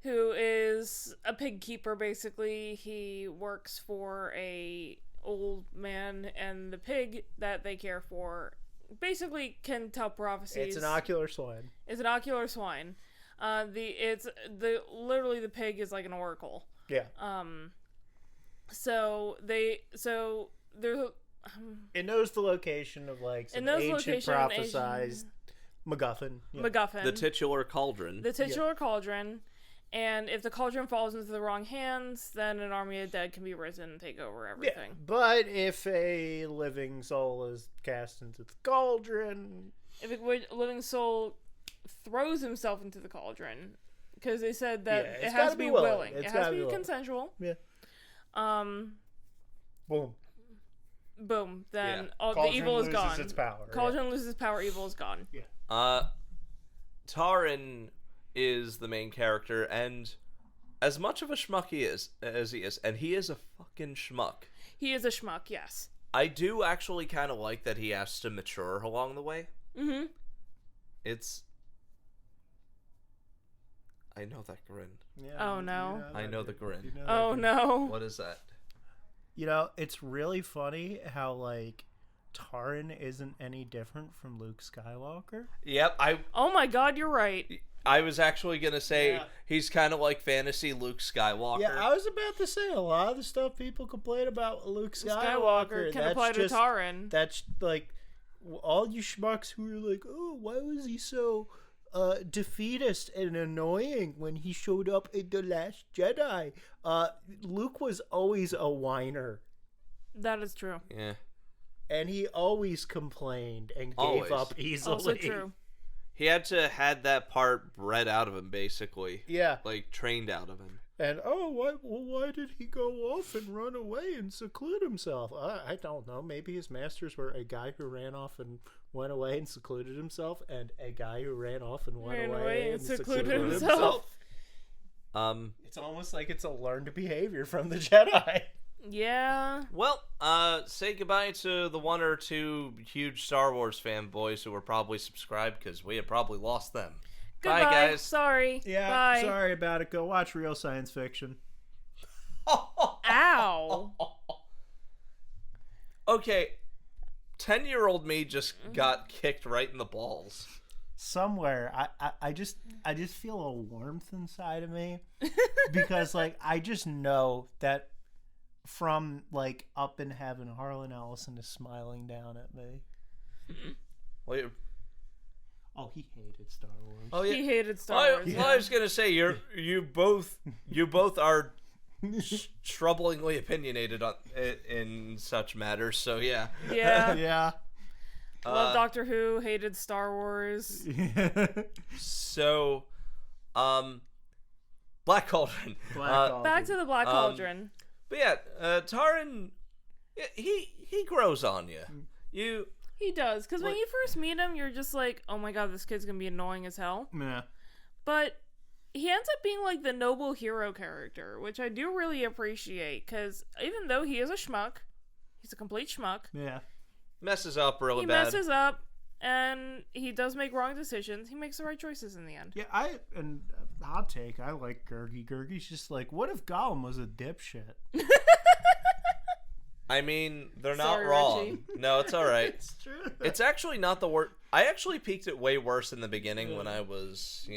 who is a pig keeper, basically. He works for a old man, and the pig that they care for basically can tell prophecies. It's an ocular swine. It's an ocular swine. Literally the pig is like an oracle. Yeah. So there's it knows the location of like some ancient prophesized MacGuffin. Yeah. MacGuffin. The titular cauldron. The titular cauldron. And if the cauldron falls into the wrong hands, then an army of dead can be risen and take over everything. Yeah, but if a living soul is cast into the cauldron... If a living soul throws himself into the cauldron, because they said that it has to be willing. It has to be consensual. Yeah. Boom. Boom. Then the Cauldron evil is gone. loses its power. Cauldron loses power, evil is gone. Yeah. Taran is the main character, and as much of a schmuck as he is, and he is a fucking schmuck. He is a schmuck, yes. I do actually kind of like that he has to mature along the way. Mm-hmm. I know that grin. Yeah, oh, no. I know the grin. Oh, no. What is that? You know, it's really funny how, like, Taran isn't any different from Luke Skywalker. Yep, Oh my god, you're right. I was actually going to say he's kind of like fantasy Luke Skywalker. Yeah, I was about to say a lot of the stuff people complain about Luke Skywalker can apply to Taran. That's like all you schmucks who are like, oh, why was he so defeatist and annoying when he showed up in The Last Jedi? Luke was always a whiner. That is true. Yeah. And he always complained and gave up easily. Also true. He had to had that part bred out of him, basically. Yeah. Like, trained out of him. And, why did he go off and run away and seclude himself? I don't know. Maybe his masters were a guy who ran off and went away and secluded himself, and a guy who ran off and went away and secluded himself. It's almost like it's a learned behavior from the Jedi. Yeah. Well, say goodbye to the one or two huge Star Wars fanboys who were probably subscribed, because we had probably lost them. Goodbye. Bye, guys. Sorry. Yeah, Bye. sorry about it. Go watch real science fiction. Ow. Okay, 10-year-old me just got kicked right in the balls. Somewhere, I just feel a warmth inside of me because, like, I just know that from, like, up in heaven, Harlan Ellison is smiling down at me. Wait. Oh, he hated Star Wars. Oh, yeah. He hated Star Wars. Well, I was gonna say you both are troublingly opinionated in such matters. So yeah. Yeah. Yeah. Love Doctor Who. Hated Star Wars. So, Black Cauldron. Back to the Black Cauldron. But yeah, Taran, he grows on you. He does, because when you first meet him, you're just like, oh my god, this kid's gonna be annoying as hell. Yeah. But he ends up being like the noble hero character, which I do really appreciate, because even though he is a schmuck, he's a complete schmuck. Yeah. Messes up really He bad. messes up, and he does make wrong decisions. He makes the right choices in the end. Yeah, hot take, I like Gurgi. Gurgi's just like, what if Gollum was a dipshit? I mean, they're not Sorry, wrong. Richie. No, it's all right. It's true. It's actually not the worst. I actually peaked it way worse in the beginning when I was,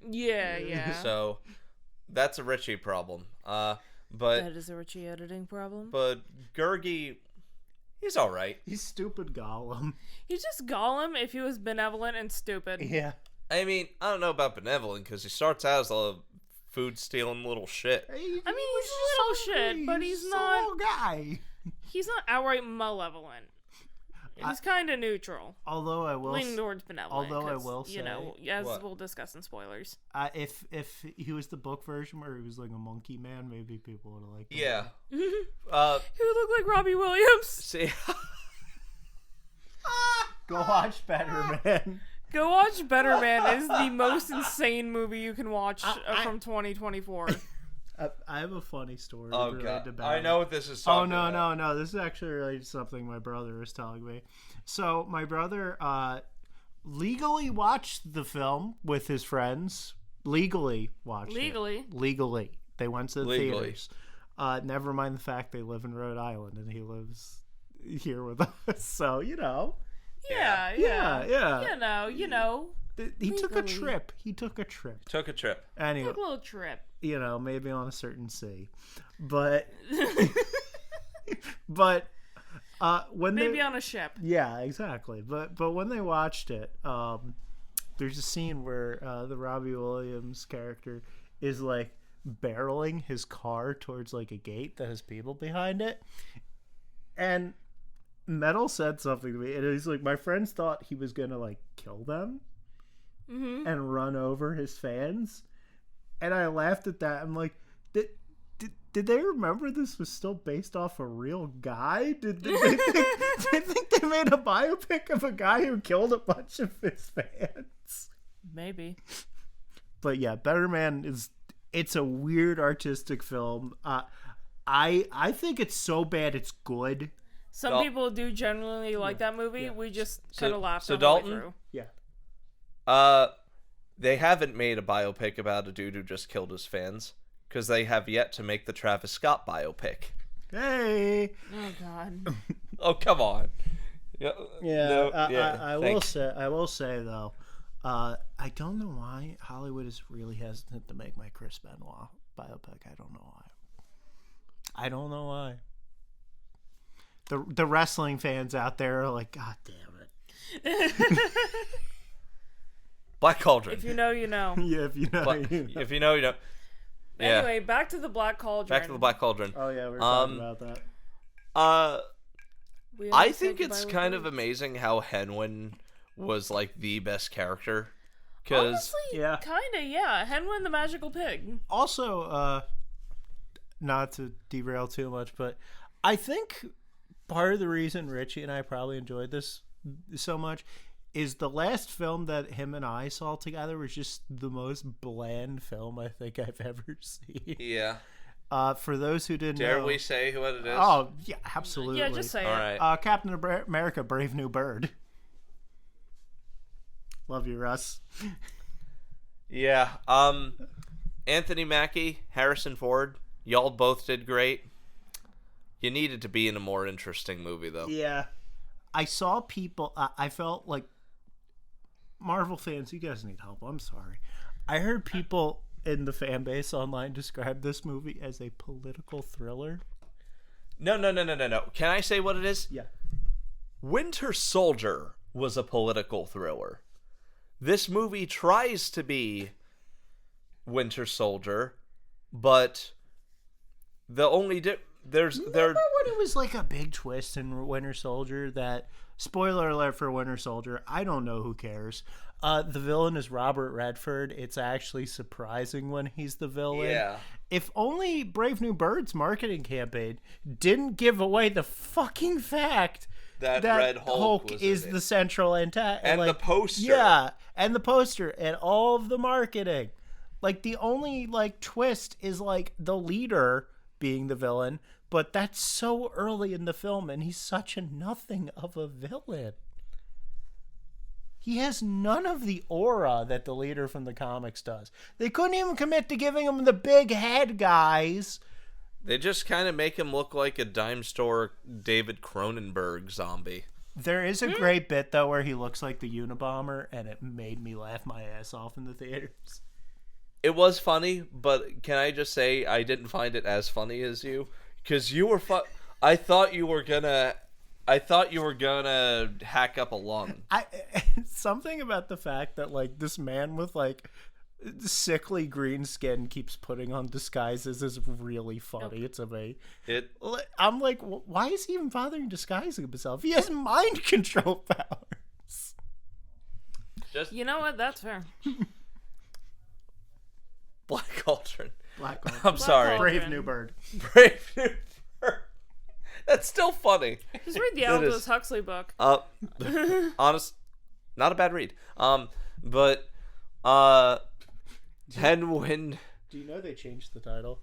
Yeah. So, that's a Richie problem. But That is a Richie editing problem. But Gurgi, he's all right. He's stupid Gollum. He's just Gollum if he was benevolent and stupid. Yeah. I mean, I don't know about benevolent, because he starts out as a food-stealing little shit. I mean, he's a little shit, but he's not... a little guy. He's not outright malevolent. He's kind of neutral. Although I will... Leaning towards benevolent. Although I will say... as what? we'll discuss in spoilers. If he was the book version where he was like a monkey man, maybe people would have liked him. Yeah. Who looked like Robbie Williams? See... Go watch Better Man. Go watch Better Man. It is the most insane movie you can watch from 2024. I have a funny story. Oh, related to God. Better I Man. know what this is talking about. No. This is actually related to something my brother was telling me. So, my brother legally watched the film with his friends legally watched Legally? it. Legally. They went to the Legally. theaters. Never mind the fact they live in Rhode Island and he lives here with us. So, Yeah. You know. He took a Legally. trip. He took a trip. Took a trip. Anyway, Took a little trip. maybe on a certain sea. But but when Maybe they, on a ship. yeah, exactly. But when they watched it, there's a scene where the Robbie Williams character is like barreling his car towards like a gate that has people behind it, and Metal said something to me, and he's like, my friends thought he was gonna like kill them and run over his fans, and I laughed at that. I'm like, did they remember this was still based off a real guy? Did they think they made a biopic of a guy who killed a bunch of his fans? Maybe. But yeah, Better Man it's a weird artistic film. I think it's so bad it's good. Some people do genuinely like that movie. Yeah. We just kind of laughed so the whole way Daulton? through. Yeah. They haven't made a biopic about a dude who just killed his fans, because they have yet to make the Travis Scott biopic. Hey. Oh God. Oh, come on. Yeah. Yeah. No, I will say though, I don't know why Hollywood is really hesitant to make my Chris Benoit biopic. I don't know why. The wrestling fans out there are like, God damn it. Black Cauldron. If you know, you know. Yeah, if you know. If you know, you know. Yeah. Anyway, back to the Black Cauldron. Back to the Black Cauldron. Oh yeah, we were talking about that. We I almost think said it's goodbye kind with of words. amazing how Henwin was like the best character. Because Honestly, Yeah. kinda, yeah. Henwin the Magical Pig. Also, not to derail too much, but I think part of the reason Richie and I probably enjoyed this so much is the last film that him and I saw together was just the most bland film I think I've ever seen. yeah, For those who didn't dare know, we say what it is? oh yeah, absolutely. Yeah, just say All it. right. Captain America: Brave New Bird. Love you, Russ. Yeah. Anthony Mackie, Harrison Ford, y'all both did great. You needed to be in a more interesting movie, though. Yeah, I saw people. I felt like Marvel fans. You guys need help. I'm sorry. I heard people in the fan base online describe this movie as a political thriller. No. Can I say what it is? Yeah. Winter Soldier was a political thriller. This movie tries to be Winter Soldier, but the only Remember when it was like a big twist in Winter Soldier that, spoiler alert for Winter Soldier, I don't know, who cares. The villain is Robert Redford. It's actually surprising when he's the villain. Yeah. If only Brave New Bird's marketing campaign didn't give away the fucking fact that Red Hulk was is in it. the central antagonist. And the poster. Yeah, and the poster and all of the marketing. Like, the only, like, twist is, like, the leader being the villain, but that's so early in the film, and he's such a nothing of a villain. He has none of the aura that the leader from the comics does. They couldn't even commit to giving him the big head, guys. They just kind of make him look like a dime store David Cronenberg zombie. There is a great bit, though, where he looks like the Unabomber, and it made me laugh my ass off in the theaters. It was funny, but can I just say I didn't find it as funny as you? Because you were I thought you were gonna hack up a lung. Something about the fact that, like, this man with, like, sickly green skin keeps putting on disguises is really funny. It's amazing. I'm like, why is he even bothering disguising himself? He has mind control powers. You know what? That's fair. Black Cauldron. Black Cauldron. I'm sorry. Cauldron. Brave New Bird. Brave New Bird. That's still funny. Just read the It Aldous is. Huxley book. Honest, not a bad read. But Henwin. Do you know they changed the title?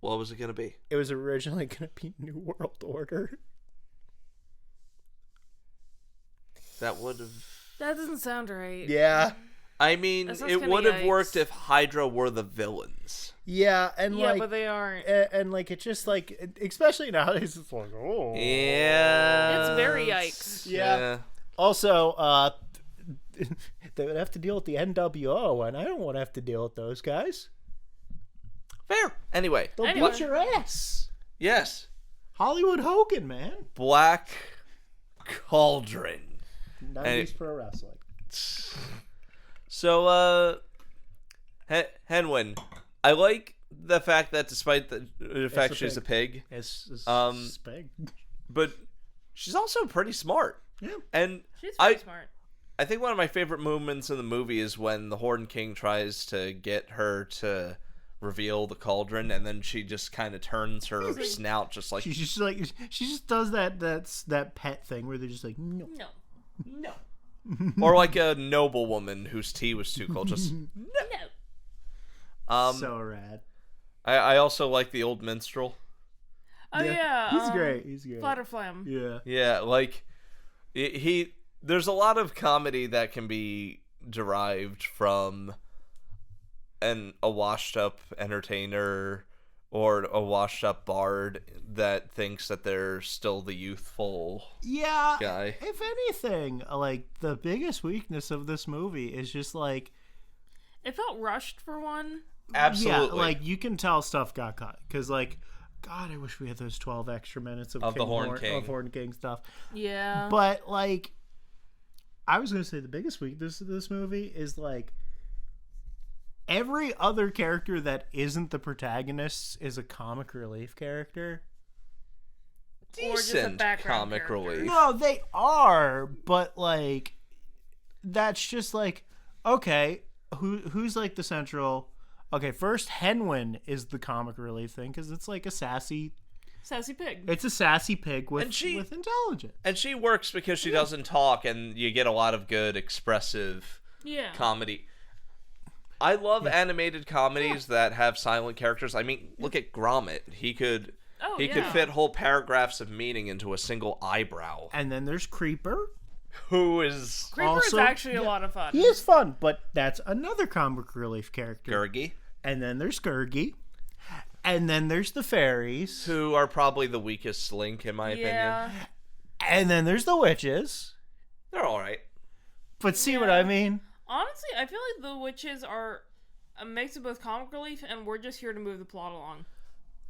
What was it gonna be? It was originally going to be New World Order. That would have. That doesn't sound right. Yeah. I mean, That it sounds would kinda have worked yikes. if Hydra were the villains. Yeah, and Yeah, like, but they aren't. and like, it's just like, especially nowadays, it's like, oh, Yeah. It's very yikes. yeah. Also, they would have to deal with the NWO, and I don't want to have to deal with those guys. Fair. Anyway. They'll Anyway. beat your ass. Yes. Hollywood Hogan, man. Black Cauldron. 90s pro wrestling. So, Henwin, I like the fact that despite the fact she's a pig, It's spag. but she's also pretty smart. Yeah. And She's very smart. I think one of my favorite moments in the movie is when the Horn King tries to get her to reveal the cauldron, and then she just kind of turns her snout just like... She's just like, she just does that pet thing where they're just like, no. No. Or like a noblewoman whose tea was too cold, just... No. So rad. I also like the old minstrel. Oh, yeah. He's great. He's great. Flutterflam. Yeah. Yeah, like, he... There's a lot of comedy that can be derived from a washed-up entertainer or a washed-up bard that thinks that they're still the youthful guy. If anything, like, the biggest weakness of this movie is just, like... It felt rushed for one. Absolutely. Yeah, like, you can tell stuff got cut. Because, like, God, I wish we had those 12 extra minutes of the Horn King. Of Horn King stuff. Yeah. But, like, I was going to say the biggest weakness of this movie is, like, every other character that isn't the protagonist is a comic relief character. Or just a Decent background comic character. relief. No, they are, but, like, that's just, like, okay, who's, like, the central... Okay, first, Henwin is the comic relief thing, because it's, like, a sassy... Sassy pig. It's a sassy pig with And intelligence. And she works because she doesn't talk, and you get a lot of good expressive comedy. I love animated comedies that have silent characters. I mean, look at Gromit. He could fit whole paragraphs of meaning into a single eyebrow. And then there's Creeper. Who is Creeper is actually a lot of fun. He is fun, but that's another comic relief character. Gurgi. And then there's Gurgi. And then there's the fairies. Who are probably the weakest link, in my opinion. And then there's the witches. They're alright. But see what I mean? Honestly, I feel like the witches are a mix of both comic relief, and we're just here to move the plot along.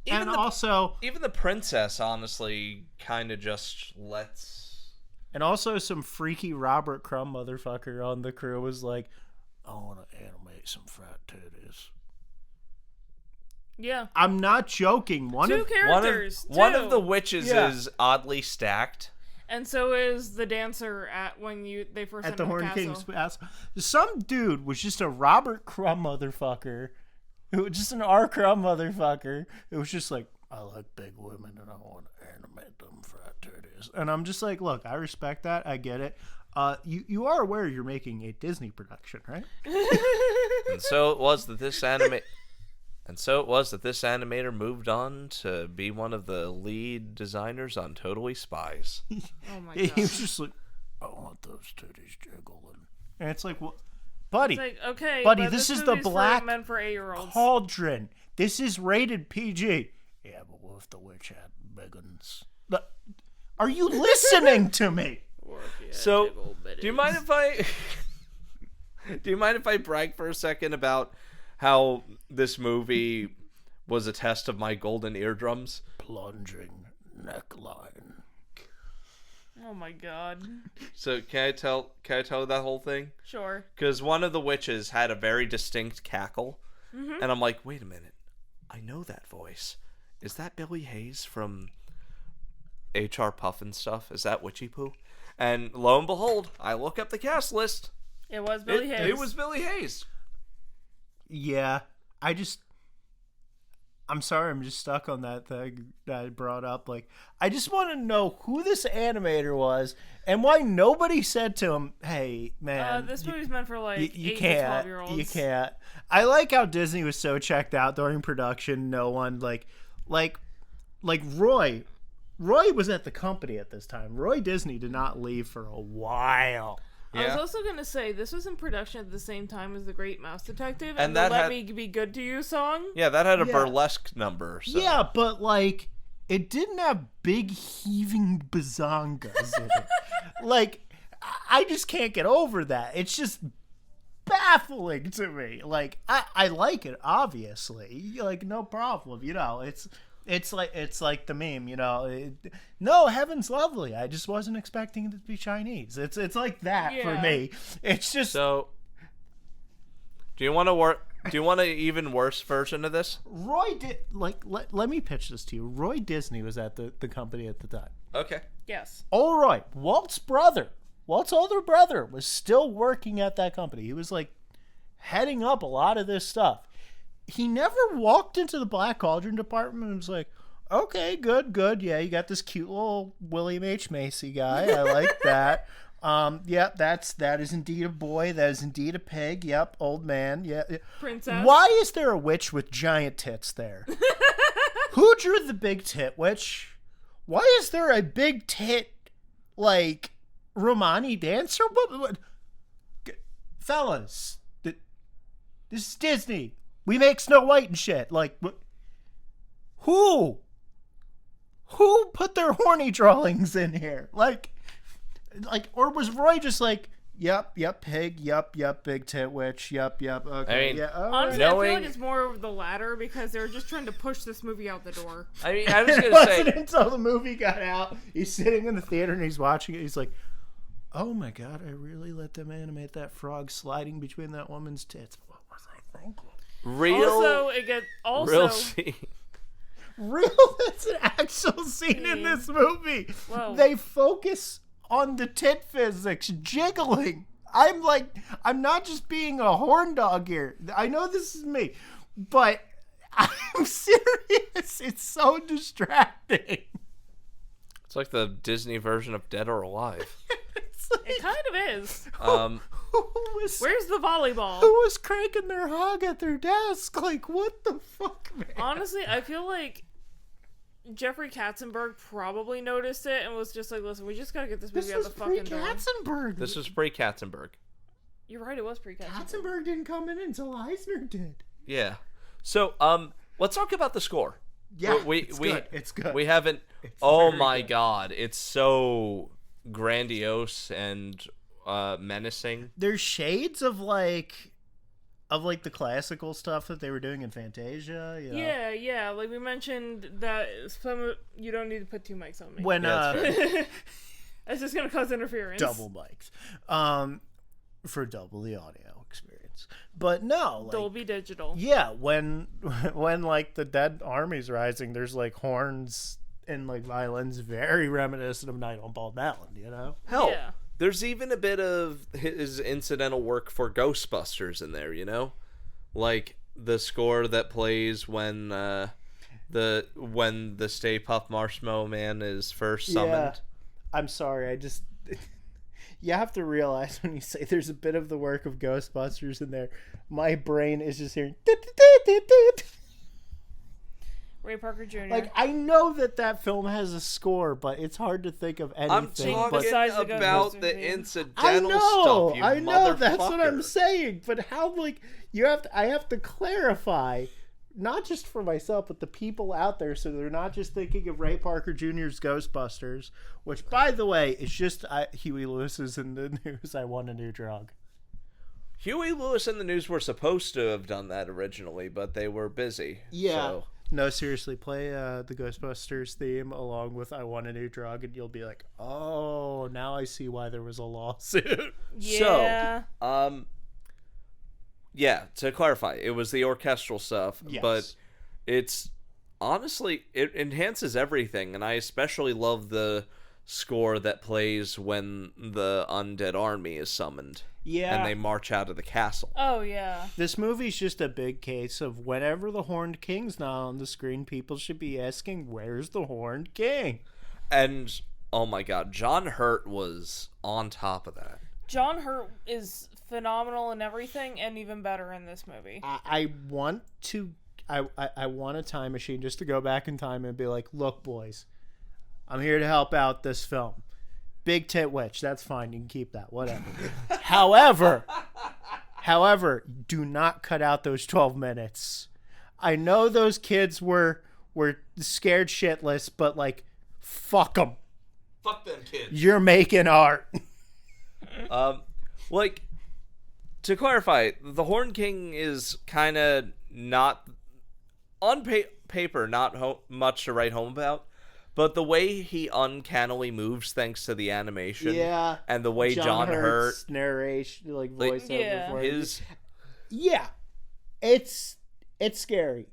Even the princess, honestly, kind of just lets... And also some freaky Robert Crumb motherfucker on the crew was like, I want to animate some frat titties. Yeah. I'm not joking. Two characters. One of the witches is oddly stacked. And so is the dancer when they first at enter the Horn castle. King's house. Some dude was just a Robert Crumb motherfucker. Who was just an R. Crumb motherfucker. It was just like, I like big women and I want to animate them frat titties. And I'm just like, look, I respect that. I get it. You are aware you're making a Disney production, right? And so it was that this animator moved on to be one of the lead designers on Totally Spies. Oh my god. He was just like, I want those titties jiggling. And it's like, well, buddy, It's like, okay, buddy, but this is the movie's Black meant for 8-year-olds. Cauldron. This is rated PG. Yeah, but what if the witch had big ones? Are you listening to me? So, do you mind if I brag for a second about how this movie was a test of my golden eardrums? Plunging neckline. Oh my god. So can I tell that whole thing? Sure. Because one of the witches had a very distinct cackle, and I'm like, wait a minute, I know that voice. Is that Billy Hayes from HR Puffin stuff? Is that Witchy Poo? And lo and behold, I look up the cast list. It was Billy Hayes. It was Billy Hayes. Yeah, I'm sorry, I'm just stuck on that thing that I brought up. Like, I just want to know who this animator was and why nobody said to him, hey, man. This movie's meant for, like, you 8 can't, to 12-year-olds. You can't. I like how Disney was so checked out during production. No one, like Roy. Roy was at the company at this time. Roy Disney did not leave for a while. I was also gonna say this was in production at the same time as The Great Mouse Detective And the that Let had- Me Be Good to You song. Yeah, that had a Yeah. burlesque number. So. Yeah, but like it didn't have big heaving bazongas in it. Like I just can't get over that. It's just baffling to me. Like I like it, obviously. Like no problem. You know, it's like the meme. You know, no, heaven's lovely. I just wasn't expecting it to be Chinese. It's like that for me. It's just So, do you want to Do you want an even worse version of this? Roy did let me pitch this to you. Roy Disney was at the company at the time. Okay. Yes. Oh, Roy, Walt's older brother was still working at that company. He was like heading up a lot of this stuff. He never walked into the Black Cauldron department and was like, okay, good. Yeah, you got this cute little William H. Macy guy. I like that. Yeah, that is indeed a boy. That is indeed a pig. Yep, old man. Yeah. Princess. Why is there a witch with giant tits there? Who drew the big tit witch? Why is there a big tit, like, Romani dancer? What? Fellas, this is Disney. We make Snow White and shit. Like, who put their horny drawings in here? Like, or was Roy just like, yep, pig, yep, big tit witch, yep, okay, I mean, yeah. Honestly, I feel Knowing- like it's more of the latter because they're just trying to push this movie out the door. I mean, I was It gonna say, wasn't until the movie got out. He's sitting in the theater and he's watching it. He's like, "Oh my god, I really let them animate that frog sliding between that woman's tits." What was I thinking? real scene. Real? That's an actual scene in this movie. Whoa. They focus on the tit physics jiggling. I'm not just being a horn dog here. I know this is me, but I'm serious. It's so distracting. It's like the Disney version of Dead or Alive. It's like, It kind of is. who was Where's the volleyball? who was cranking their hog at their desk? Like, what the fuck, man? Honestly, I feel like Jeffrey Katzenberg probably noticed it and was just like, listen, we just gotta get this This movie out was the fucking door. pre-Katzenberg. This was pre-Katzenberg. You're right, it was pre-Katzenberg. Katzenberg didn't come in until Eisner did. Yeah. So, let's talk about the score. Yeah, It's good. We haven't. It's Oh very my good. god, it's so grandiose and menacing. There's shades of like the classical stuff that they were doing in Fantasia. You know? Yeah, like we mentioned that you don't need to put two mics on me. When Yeah, that's fair. That's just gonna cause interference. double mics, for double the audio experience. But no, like, Dolby Digital. yeah, when like the dead army's rising, there's like horns and like violins, very reminiscent of Night on Bald Mountain. You know? Hell, Yeah. there's even a bit of his incidental work for Ghostbusters in there, you know? Like the score that plays when the Stay Puft Marshmallow Man is first summoned. Yeah. I'm sorry, I just you have to realize when you say there's a bit of the work of Ghostbusters in there, my brain is just hearing Ray Parker Jr. like, I know that film has a score, but it's hard to think of I'm anything. talking but Besides the about Ghostbusters the movie. incidental stuff, you I know, that's what I'm motherfucker. saying. But how, like, I have to clarify, not just for myself, but the people out there, so they're not just thinking of Ray Parker Jr.'s Ghostbusters, which, by the way, is just Huey Lewis is in the news. I want a new drug. Huey Lewis and the News were supposed to have done that originally, but they were busy. Yeah. So. No, seriously, play the Ghostbusters theme along with I Want a New Drug, and you'll be like, oh, now I see why there was a lawsuit. Yeah. So, yeah, to clarify, it was the orchestral stuff, Yes. but it's honestly, it enhances everything, and I especially love the score that plays when the undead army is summoned Yeah. and they march out of the castle. Oh, yeah. This movie's just a big case of whenever the Horned King's not on the screen, people should be asking, where's the Horned King? And, oh my god, John Hurt was on top of that. John Hurt is phenomenal in everything and even better in this movie. I want a time machine just to go back in time and be like, look, boys, I'm here to help out this film. Big tit witch. That's fine. You can keep that. Whatever. However, do not cut out those 12 minutes. I know those kids were scared shitless, but like, fuck them. Fuck them kids. You're making art. Like, to clarify, the Horn King is kind of not, on paper, not much to write home about, but the way he uncannily moves thanks to the animation, and the way John Hurt narration, like voiceover for his, it's scary,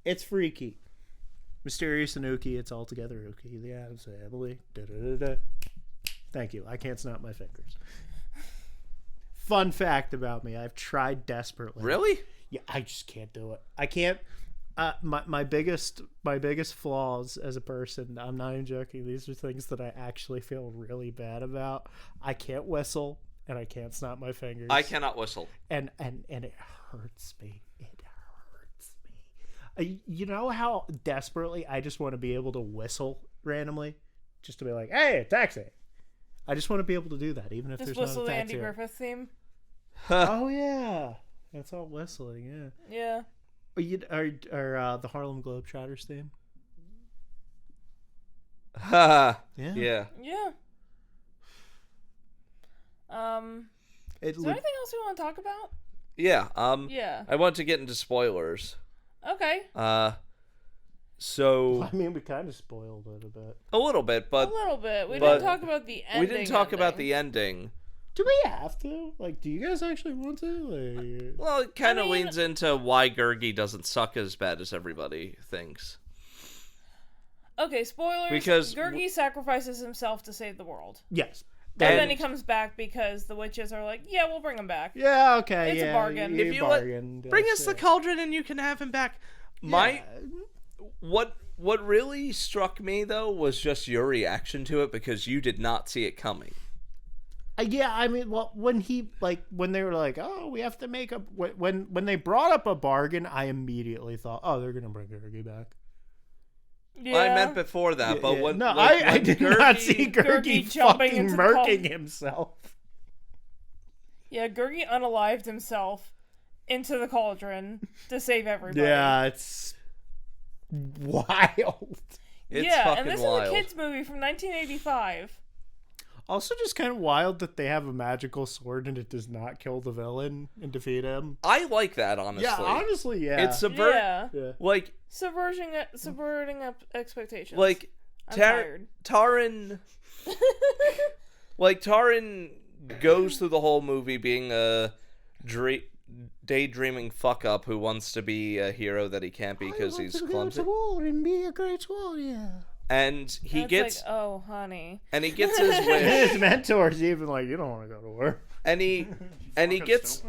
it's freaky, mysterious and ooky. It's altogether ooky. The Addams Family. Da-da-da-da. Thank you. I can't snap my fingers. Fun fact about me: I've tried desperately. Really? Yeah, I just can't do it. I can't. My biggest flaws as a person, I'm not even joking, these are things that I actually feel really bad about. I can't whistle, and I can't snap my fingers. I cannot whistle. And it hurts me. It hurts me. You know how desperately I just want to be able to whistle randomly? Just to be like, hey, taxi. I just want to be able to do that, even if Just there's not a whistle the taxi. Andy Griffith theme. Oh, yeah. That's all whistling, yeah. Yeah. Or the Harlem Globetrotters theme. Yeah. Yeah. Is there anything else we want to talk about? Yeah. Yeah. I want to get into spoilers. Okay. So I mean, we kind of spoiled it a bit. a little bit, but A little bit. We didn't talk about the ending. we didn't talk about the ending. Do we have to? Like, do you guys actually want to? Like... Well, it kind of leans into why Gurgi doesn't suck as bad as everybody thinks. Okay, spoilers. Because Gurgi sacrifices himself to save the world. Yes. And then he comes back because the witches are like, yeah, we'll bring him back. Yeah, okay. It's a bargain. If you bring us the cauldron and you can have him back. What really struck me, though, was just your reaction to it because you did not see it coming. Yeah, I mean, well, when they were like, oh, we have to make a... When they brought up a bargain, I immediately thought, oh, they're going to bring Gurgi back. Yeah. Well, I meant before that, but when... No, like, I did not see Gurgi jumping fucking into the murking himself. Yeah, Gurgi unalived himself into the cauldron to save everybody. Yeah, it's wild. It's yeah, fucking and this wild. is a kids' movie from 1985. Also, just kind of wild that they have a magical sword and it does not kill the villain and defeat him. I like that, honestly. Yeah, honestly, yeah. It's Yeah. like Subverting expectations. like I'm tired. Taran like Taran goes through the whole movie being a daydreaming fuck up who wants to be a hero that he can't be because he's clumsy. And be a great warrior. And he And gets it's like, oh, honey. and he gets his wish. His mentor's even like, you don't want to go to war. And he kind of gets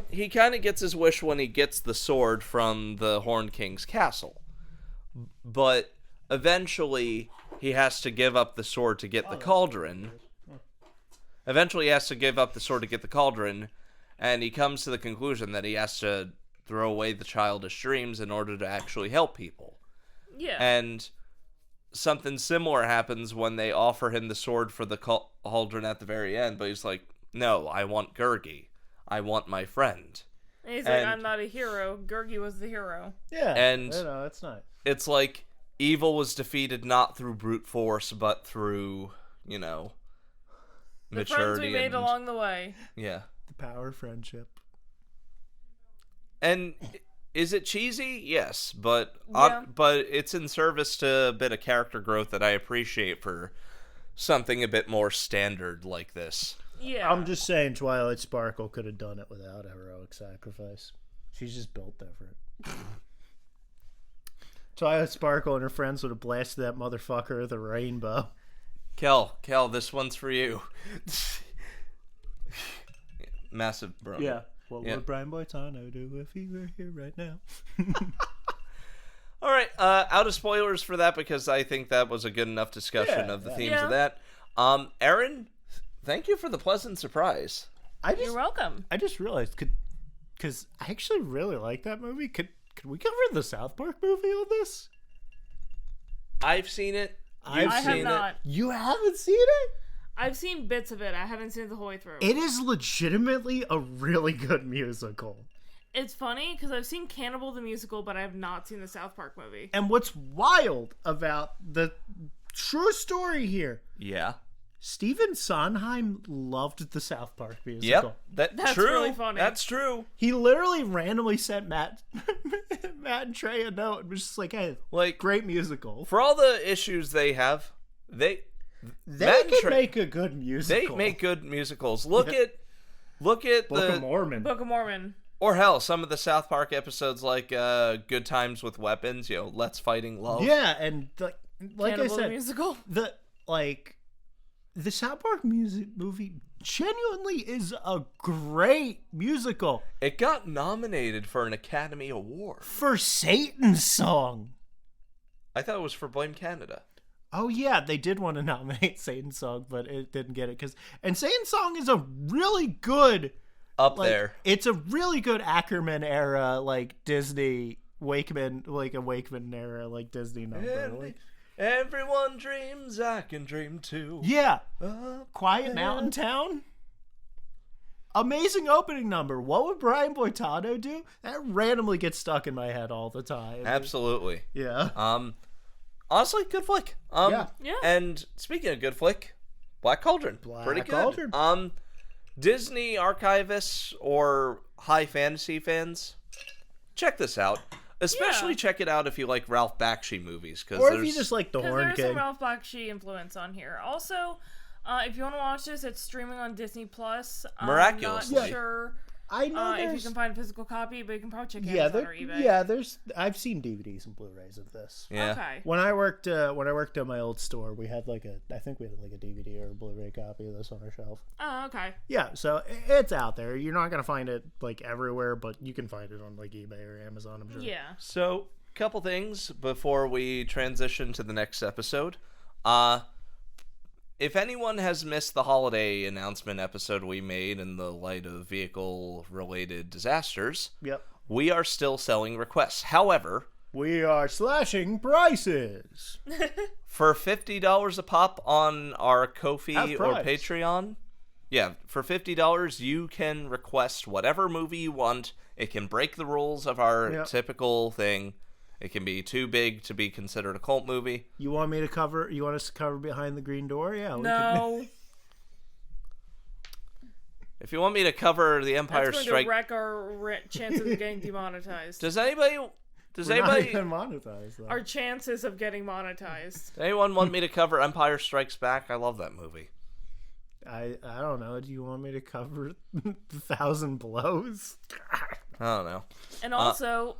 his wish when he gets the sword from the Horn King's castle. But eventually he has to give up the sword to get the cauldron. And he comes to the conclusion that he has to throw away the childish dreams in order to actually help people. Yeah. And something similar happens when they offer him the sword for the cauldron at the very end, but he's like, no, I want Gurgi. I want my friend. And he's like, I'm not a hero. Gurgi was the hero. Yeah, and that's nice. It's like evil was defeated not through brute force, but through, The maturity. friends we made along the way. Yeah. The power of friendship. And is it cheesy? Yes, but Yeah. but it's in service to a bit of character growth that I appreciate for something a bit more standard like this. Yeah. I'm just saying Twilight Sparkle could have done it without a heroic sacrifice. She's just built different. Twilight Sparkle and her friends would have blasted that motherfucker with a rainbow. Kel, this one's for you. Massive bro. Yeah. What would Brian Boitano do if he were here right now? All right, out of spoilers for that because I think that was a good enough discussion of the themes of that. Erin, thank you for the pleasant surprise. You're welcome. I just realized, because I actually really like that movie. Could we cover the South Park movie on this? I've seen it. I have not. You haven't seen it? I've seen bits of it. I haven't seen it the whole way through. It is legitimately a really good musical. It's funny because I've seen Cannibal the Musical, but I have not seen the South Park movie. And what's wild about the true story here, Yeah. Stephen Sondheim loved the South Park musical. Yep. That's true. really funny. That's true. He literally randomly sent Matt and Trey a note and was just like, hey, Like, great musical. for all the issues they have, they They can make a good musical. They make good musicals. Look at Book the of Mormon. Book of Mormon. Or hell, some of the South Park episodes like Good Times with Weapons, Let's Fighting Love. Yeah, and like Cannibal I the said, Musical. The South Park movie genuinely is a great musical. It got nominated for an Academy Award. For Satan's Song. I thought it was for Blame Canada. Oh yeah, they did want to nominate Satan's Song, but it didn't get it and Satan's Song is a really good there. It's a really good Ackerman era, like Disney Wakeman, like a Wakeman era, like Disney number. Everyone dreams, I can dream too. Yeah. Quiet Mountain Town. Amazing opening number. What would Brian Boitano do? That randomly gets stuck in my head all the time. Absolutely. Yeah. Honestly, good flick. Yeah. And speaking of good flick, Black Cauldron. Pretty good. Cauldron. Disney archivists or high fantasy fans, check this out. Especially check it out if you like Ralph Bakshi movies, or if you just like the Horn there's King. some Ralph Bakshi influence on here. Also, if you want to watch this, it's streaming on Disney Plus. Miraculously. I'm not sure I know if you can find a physical copy, but you can probably check yeah, Amazon or eBay. yeah. I've seen DVDs and Blu-rays of this. Yeah. Okay. When I worked at my old store, we had I think we had a DVD or a Blu-ray copy of this on our shelf. Oh, okay. Yeah, so it's out there. You're not gonna find it like everywhere, but you can find it on like eBay or Amazon, I'm sure. Yeah. So, couple things before we transition to the next episode. If anyone has missed the holiday announcement episode we made in the light of vehicle-related disasters, Yep. we are still selling requests. However, We are slashing prices. for $50 a pop on our Ko-fi Half or price. Patreon, for $50 you can request whatever movie you want. It can break the rules of our typical thing. It can be too big to be considered a cult movie. You want us to cover Behind the Green Door? Yeah. No. If you want me to cover The Empire That's going Strike, to wreck our chances of getting demonetized. does anybody We're not even monetized, though. Our chances of getting monetized. does anyone want me to cover Empire Strikes Back? I love that movie. I don't know. Do you want me to cover The Thousand Blows? I don't know. And also,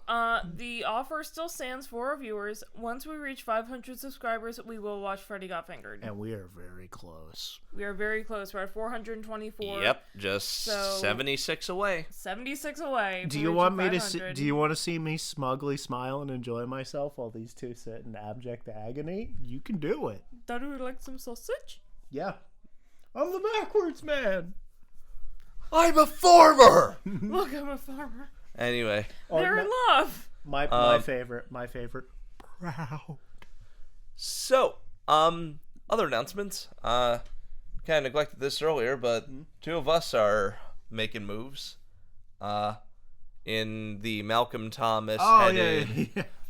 the offer still stands for our viewers. Once we reach 500 subscribers, we will watch Freddy Got Fingered. And we are very close. We are very close. We're at 424. Yep, just 76 away. 76 away. Do you want me to? Do you want to see me smugly smile and enjoy myself while these two sit in abject agony? You can do it. Thought we would like some sausage? Yeah. I'm the backwards man. I'm a farmer! Look, I'm a farmer. Anyway. They're in love. My favorite. Proud. So, other announcements. Kind of neglected this earlier, but two of us are making moves. In the Malcolm Thomas headed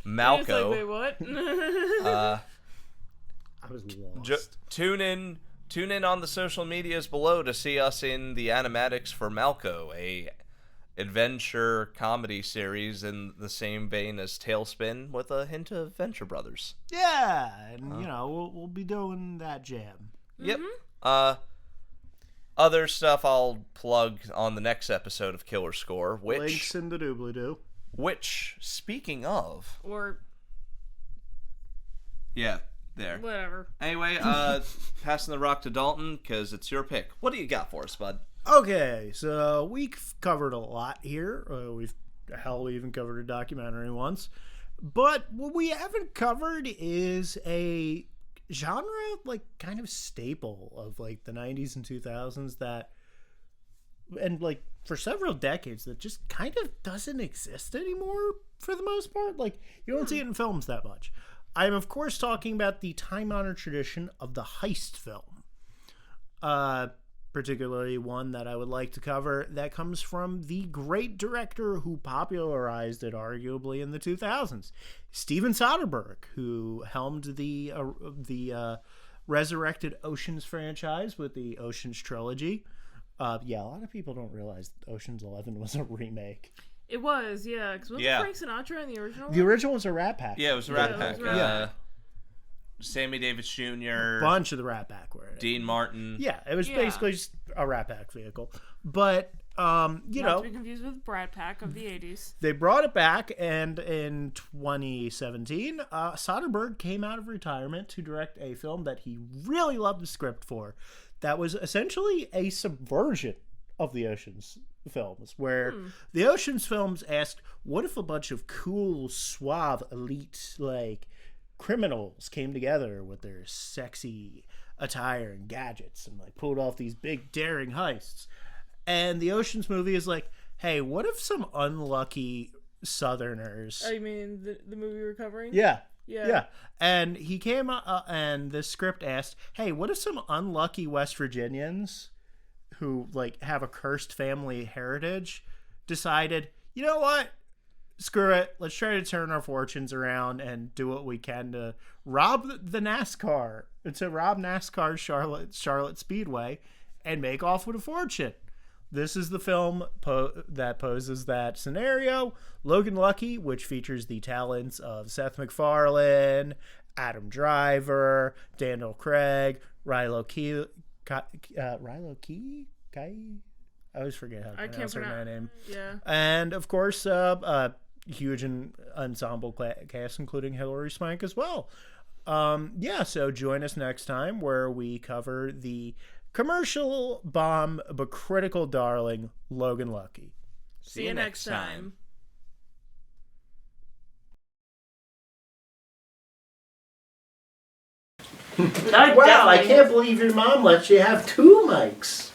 Malco. It's like, wait, what? I was lost. Tune in on the social medias below to see us in the animatics for Malco, a adventure comedy series in the same vein as Tailspin with a hint of Venture Brothers. Yeah, and we'll be doing that jam. Yep. Other stuff I'll plug on the next episode of Killer Score, Links in the doobly-doo. Which, speaking of... Or... Yeah, there. Whatever. Anyway, passing the rock to Dalton, because it's your pick. What do you got for us, bud? Okay, so we've covered a lot here. We even covered a documentary once. But what we haven't covered is a genre, like, kind of staple of, like, the 90s and 2000s and, like, for several decades that just kind of doesn't exist anymore for the most part. Like, you don't see it in films that much. I'm, of course, talking about the time-honored tradition of the heist film. particularly one that I would like to cover that comes from the great director who popularized it arguably in the 2000s, Steven Soderbergh, who helmed the resurrected Oceans franchise with the Oceans trilogy. A lot of people don't realize Oceans 11 was a remake. It was, yeah. Because wasn't Frank Sinatra in the original one? The original was a Rat Pack. Yeah, it was a Rat Pack. Yeah. Sammy Davis Jr. Bunch of the Rat Pack were in it. Dean Martin. Yeah, it was basically just a Rat Pack vehicle. But, Not to be confused with Brat Pack of the 80s. They brought it back, and in 2017, Soderbergh came out of retirement to direct a film that he really loved the script for. That was essentially a subversion of the Oceans films, where the Oceans films asked, what if a bunch of cool, suave, elite, criminals came together with their sexy attire and gadgets and pulled off these big daring heists? And the Oceans movie is like, hey, what if some unlucky Southerners... Oh, you mean the movie we're covering? Yeah. And he came and the script asked, hey, what if some unlucky West Virginians who have a cursed family heritage decided, you know what? Screw it. Let's try to turn our fortunes around and do what we can to rob NASCAR Charlotte Speedway and make off with a fortune. This is the film that poses that scenario. Logan Lucky, which features the talents of Seth MacFarlane, Adam Driver, Daniel Craig, Rilo Key. I always forget how to pronounce her name. Yeah. And of course, huge ensemble cast, including Hilary Swank as well. So join us next time where we cover the commercial bomb but critical darling Logan Lucky. See you next time. Wow, I can't believe your mom lets you have 2 mics.